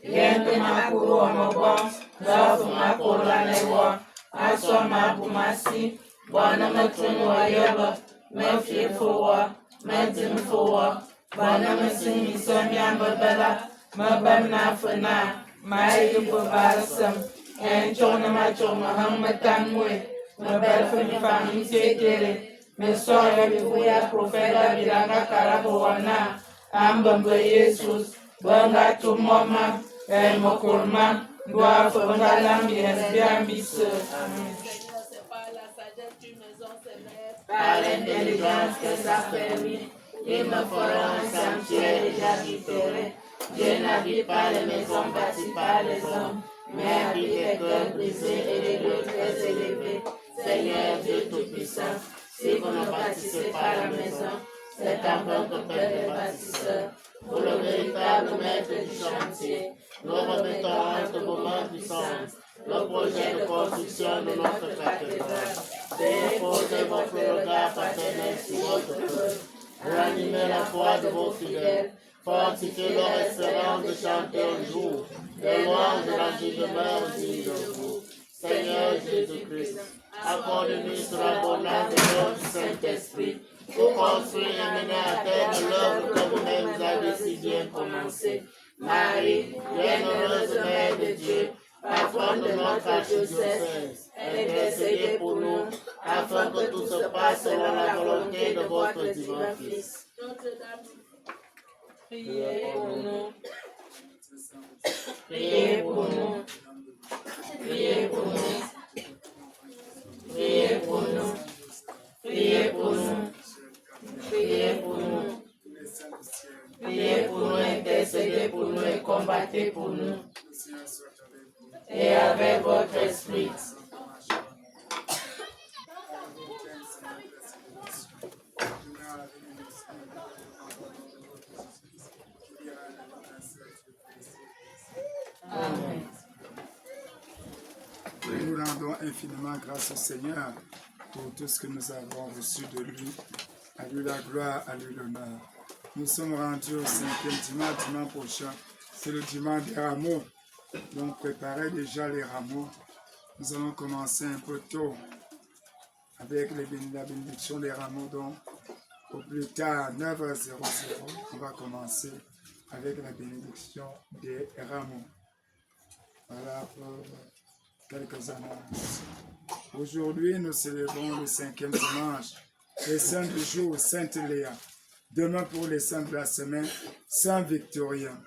Yende makuru omobo, zafu makola lewa, aswa mabumasi, bwana matunu wa yoba, mefie fowa, medim fowa, bwana masimi somi ambabela, mabam na fana, maayi bubarsam, enchona machoma hammatanwe, mabel fami fami tetere, mesoya bivuya profeta bilanga karabo wana, ambamba Jesus, banga tumoma, el mokurma, doit faire l'ambiance bien bisse. Par l'intelligence que ça permet, ils me feront un sanctuaire et j'habiterai. Dieu n'habite pas les maisons bâties par les hommes, mais habite les cœurs brisés et les lieux très élevés. Seigneur Dieu Tout-Puissant, si vous ne bâtissez pas la maison, c'est encore que perdent les bâtisseurs. Pour le véritable maître du chantier, nous remettons entre vos mains puissantes le projet de construction de notre cathédrale. Déposez votre regard paternel sur votre peuple. Ranimez la foi de vos fidèles. Fortifiez leur espérance de chanter un jour des louanges de la vie demeure digne de vous. Seigneur Jésus-Christ, accorde-nous sur l'abondance de votre Saint-Esprit pour construire et mener à terme l'œuvre que vous-même avez si bien commencée. Marie, bienheureuse Mère de Dieu, patronne de notre archidiocèse, intercédez pour nous, afin que tout se passe selon la volonté de votre divin Fils. Priez pour nous. Priez pour nous. Priez pour nous. Priez pour nous. Priez pour nous. Priez pour nous. Priez pour nous, intercédez pour nous et combattez pour nous. Et avec votre esprit. Amen. Nous rendons infiniment grâce au Seigneur pour tout ce que nous avons reçu de lui. À lui la gloire, à lui l'honneur. Nous sommes rendus au 5e dimanche prochain. C'est le dimanche des rameaux. Donc préparez déjà les rameaux. Nous allons commencer un peu tôt avec la bénédiction des rameaux. Donc au plus tard, 9h00, on va commencer avec la bénédiction des rameaux. Voilà pour quelques annonces. Aujourd'hui, nous célébrons le 5e dimanche, les saints du jour, Sainte Léa. Demain, pour les saints de la semaine, Saint Victorien.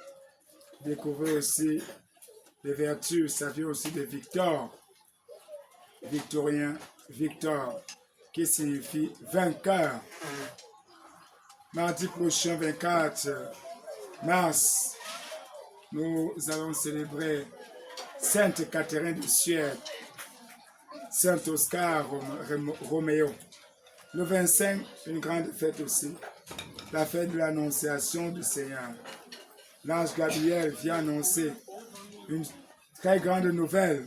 Découvrez aussi les vertus, ça vient aussi de Victor. Victorien, Victor, qui signifie vainqueur. Mardi prochain, 24 mars, nous allons célébrer Sainte Catherine de Suède, Saint Oscar Roméo. Le 25, une grande fête aussi, la fête de l'Annonciation du Seigneur. L'ange Gabriel vient annoncer une très grande nouvelle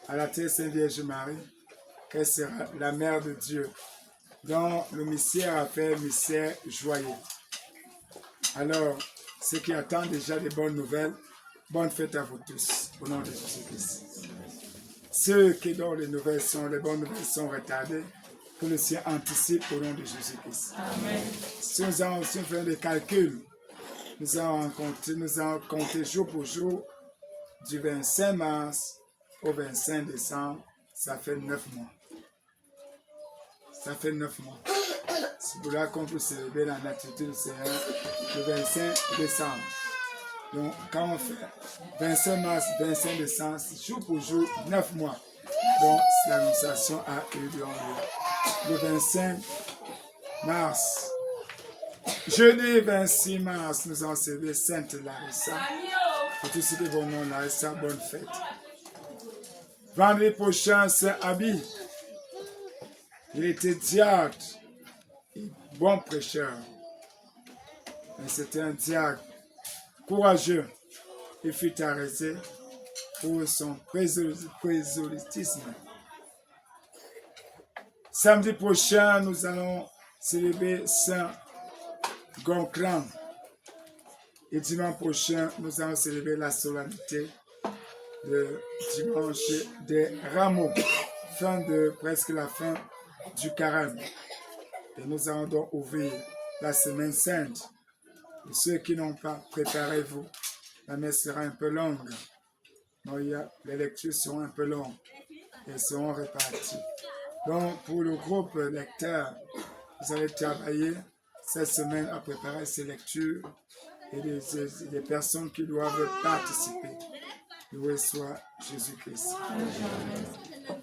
à la très Sainte Vierge Marie, qu'elle sera la mère de Dieu, dont le mystère a fait mystère joyeux. Alors, ceux qui attendent déjà des bonnes nouvelles, bonne fête à vous tous, au nom de Jésus-Christ. Ceux qui dont les bonnes nouvelles sont retardées, que le ciel anticipe au nom de Jésus-Christ. Si nous avons fait des calculs, nous avons compté jour pour jour, du 25 mars au 25 décembre, ça fait 9 mois. Ça fait 9 mois. C'est pour là qu'on peut célébrer la nativité du Seigneur le 25 décembre. Donc, quand on fait 25 mars, 25 décembre, jour pour jour, 9 mois. Donc, l'annonciation a eu lieu. Le 25 mars, jeudi 26 mars, nous avons célébré Sainte Larissa. Pour tous ceux qui vont nom Larissa, bonne fête. Vendredi prochain, Saint Abi. Il était diacre et bon prêcheur. Mais c'était un diacre courageux. Il fut arrêté pour son présolétisme. Samedi prochain, nous allons célébrer Saint Goncran. Et dimanche prochain, nous allons célébrer la solennité de dimanche des rameaux. Presque la fin du carême. Et nous allons donc ouvrir la semaine sainte. Et ceux qui n'ont pas, préparez-vous. La messe sera un peu longue. Donc, les lectures seront un peu longues et seront réparties. Donc, pour le groupe lecteur, vous allez travailler cette semaine à préparer ces lectures et les personnes qui doivent participer. Loué soit Jésus-Christ.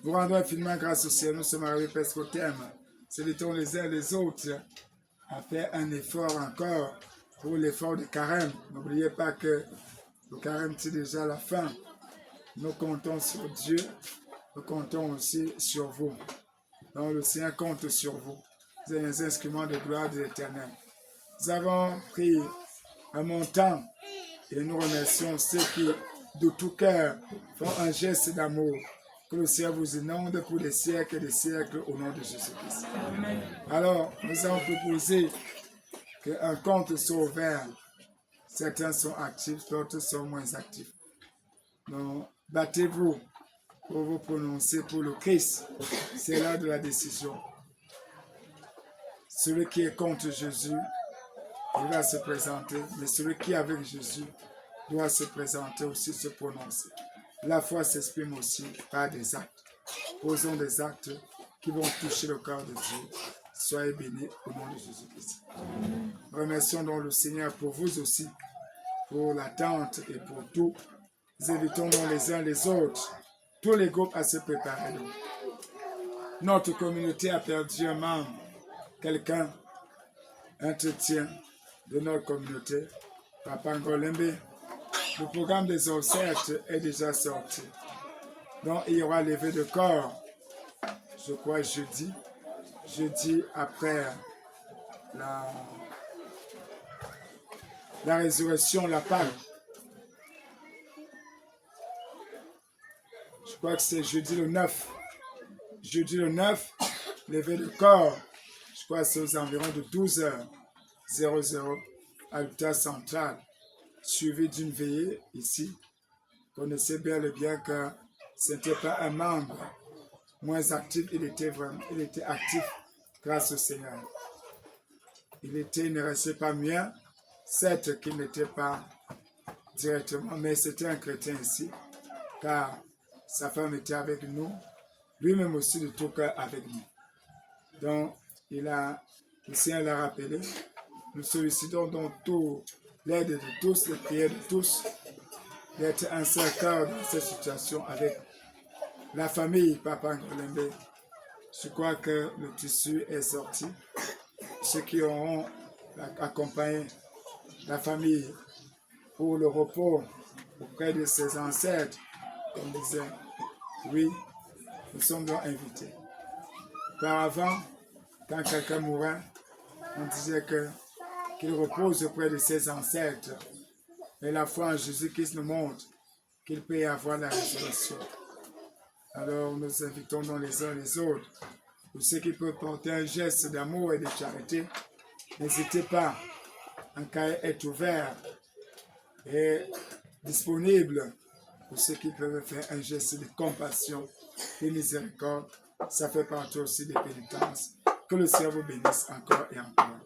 Nous rendons infiniment grâce au ciel. Nous sommes arrivés presque au terme. Salutons les uns les autres à faire un effort encore pour l'effort du carême. N'oubliez pas que le carême, c'est déjà la fin. Nous comptons sur Dieu. Nous comptons aussi sur vous. Donc le Seigneur compte sur vous. Vous êtes les instruments de gloire de l'Éternel. Nous avons pris un montant et nous remercions ceux qui, de tout cœur, font un geste d'amour. Que le Seigneur vous inonde pour des siècles et des siècles au nom de Jésus-Christ. Alors, nous avons proposé qu'un compte soit ouvert. Certains sont actifs, d'autres sont moins actifs. Donc, battez-vous pour vous prononcer pour le Christ. C'est l'heure de la décision. Celui qui est contre Jésus, il va se présenter. Mais celui qui est avec Jésus doit se présenter aussi, se prononcer. La foi s'exprime aussi par des actes. Posons des actes qui vont toucher le cœur de Dieu. Soyez bénis au nom de Jésus-Christ. Remercions donc le Seigneur pour vous aussi, pour l'attente et pour tout. Nous invitons donc les uns les autres, tous les groupes à se préparer. Donc. Notre communauté a perdu un membre, quelqu'un, un chrétien de notre communauté, Papa Ngolembe. Le programme des obsèques est déjà sorti. Donc, il y aura levé de corps, je crois, jeudi après la résurrection, la Pâque. Je crois que c'est jeudi le 9. Jeudi le 9, levé de corps, je crois que c'est aux environs de 12h00 à l'hôpital central. Suivi d'une veillée ici. Connaissez bien le bien que ce n'était pas un membre moins actif, il était actif grâce au Seigneur. Il ne restait pas mieux, certes qu'il n'était pas directement, mais c'était un chrétien ici, car sa femme était avec nous, lui-même aussi de tout cœur avec nous. Donc, le Seigneur l'a rappelé, nous sollicitons donc tout l'aide de tous, les prières de tous, d'être un seul cœur dans cette situation avec la famille Papa Ngolembe. Je crois que le tissu est sorti. Ceux qui auront accompagné la famille pour le repos auprès de ses ancêtres, comme disait, oui, nous sommes donc invités. Auparavant, quand quelqu'un mourait, on disait qu'il repose auprès de ses ancêtres. Mais la foi en Jésus-Christ nous montre qu'il peut y avoir la résurrection. Alors nous invitons les uns les autres, pour ceux qui peuvent porter un geste d'amour et de charité, n'hésitez pas, un cahier est ouvert et disponible pour ceux qui peuvent faire un geste de compassion et miséricorde. Ça fait partie aussi des pénitences. Que le Seigneur vous bénisse encore et encore.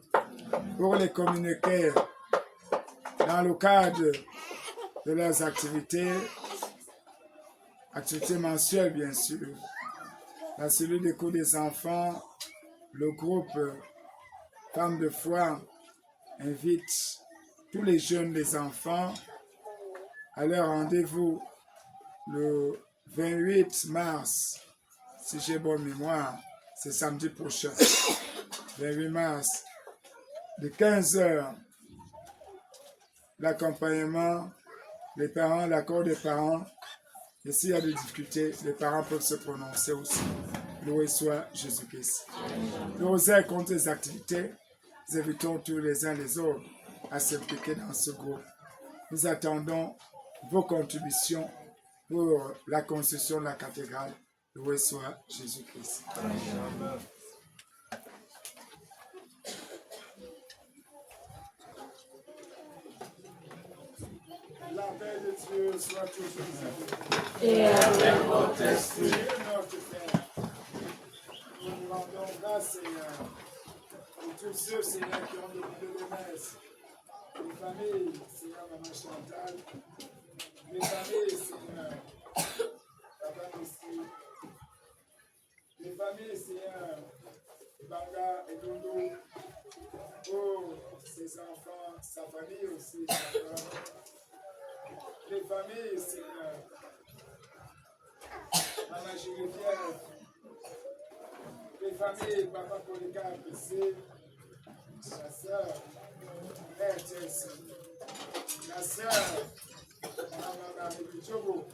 Pour les communiquer dans le cadre de leurs activités mensuelles bien sûr, la cellule de cours des enfants, le groupe Femmes de foi invite tous les jeunes des enfants à leur rendez-vous le 28 mars, si j'ai bonne mémoire, c'est samedi prochain, 28 mars, de 15h, l'accompagnement des parents, l'accord des parents, et s'il y a des difficultés, les parents peuvent se prononcer aussi. Loué soit Jésus-Christ. Le rosaire contre les activités, nous invitons tous les uns les autres à s'impliquer dans ce groupe. Nous attendons vos contributions pour la construction de la cathédrale. Loué soit Jésus-Christ. La paix de Dieu soit toujours avec vous. Et avec votre esprit. Dieu notre Père, nous nous rendons grâce, Seigneur, pour tous ceux, Seigneur, qui ont demandé des messes. Les familles, Seigneur, Maman Chantal, les familles, Seigneur, Papa Messi, les familles, Seigneur, Banga et Dondo, pour ses enfants, sa famille aussi, sa femme. Les familles, Seigneur, Maman Geneviève, les familles, Papa Polycarpe, sa sœur, Mère Tess, la sœur, Maman Marie Bichobo,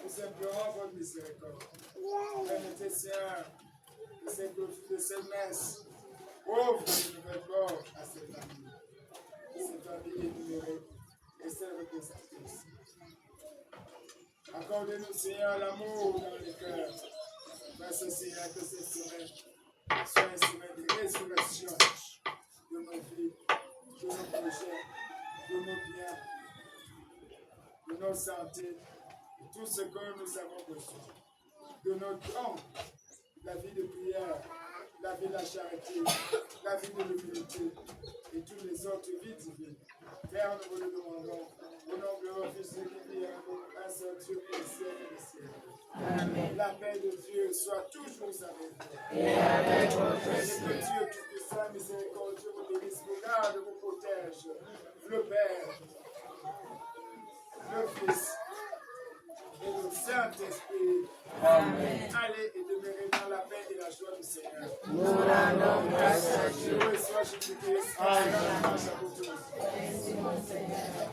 nous implorons votre miséricorde. Permettez, Seigneur, de cette messe, ouvre de nouvelles portes à ces familles énumérées et celles représentées ici. Accordez-nous, Seigneur, l'amour dans les cœurs. Merci, Seigneur, que cette semaine soit une semaine de résurrection de nos vies, de nos projets, de nos biens, de nos santé, de tout ce que nous avons besoin. De notre temps, la vie de prière, la vie de la charité, la vie de l'humilité et toutes les autres vies divines. Père, nous vous le demandons, au nom de notre Fils qui vit en nous, un seul Dieu pour le ciel et le ciel. Amen. La paix de Dieu soit toujours avec vous. Et avec votre esprit. Que Dieu Tout-Puissant, miséricordieux, vous bénisse, vous garde, vous protège. Le Père, le Fils et le Saint-Esprit. Amen. Allez et demeurez dans la paix et la joie du Seigneur. Nous rendons grâce à Dieu. Loué soit Jésus-Christ. Amen. Merci, mon Seigneur.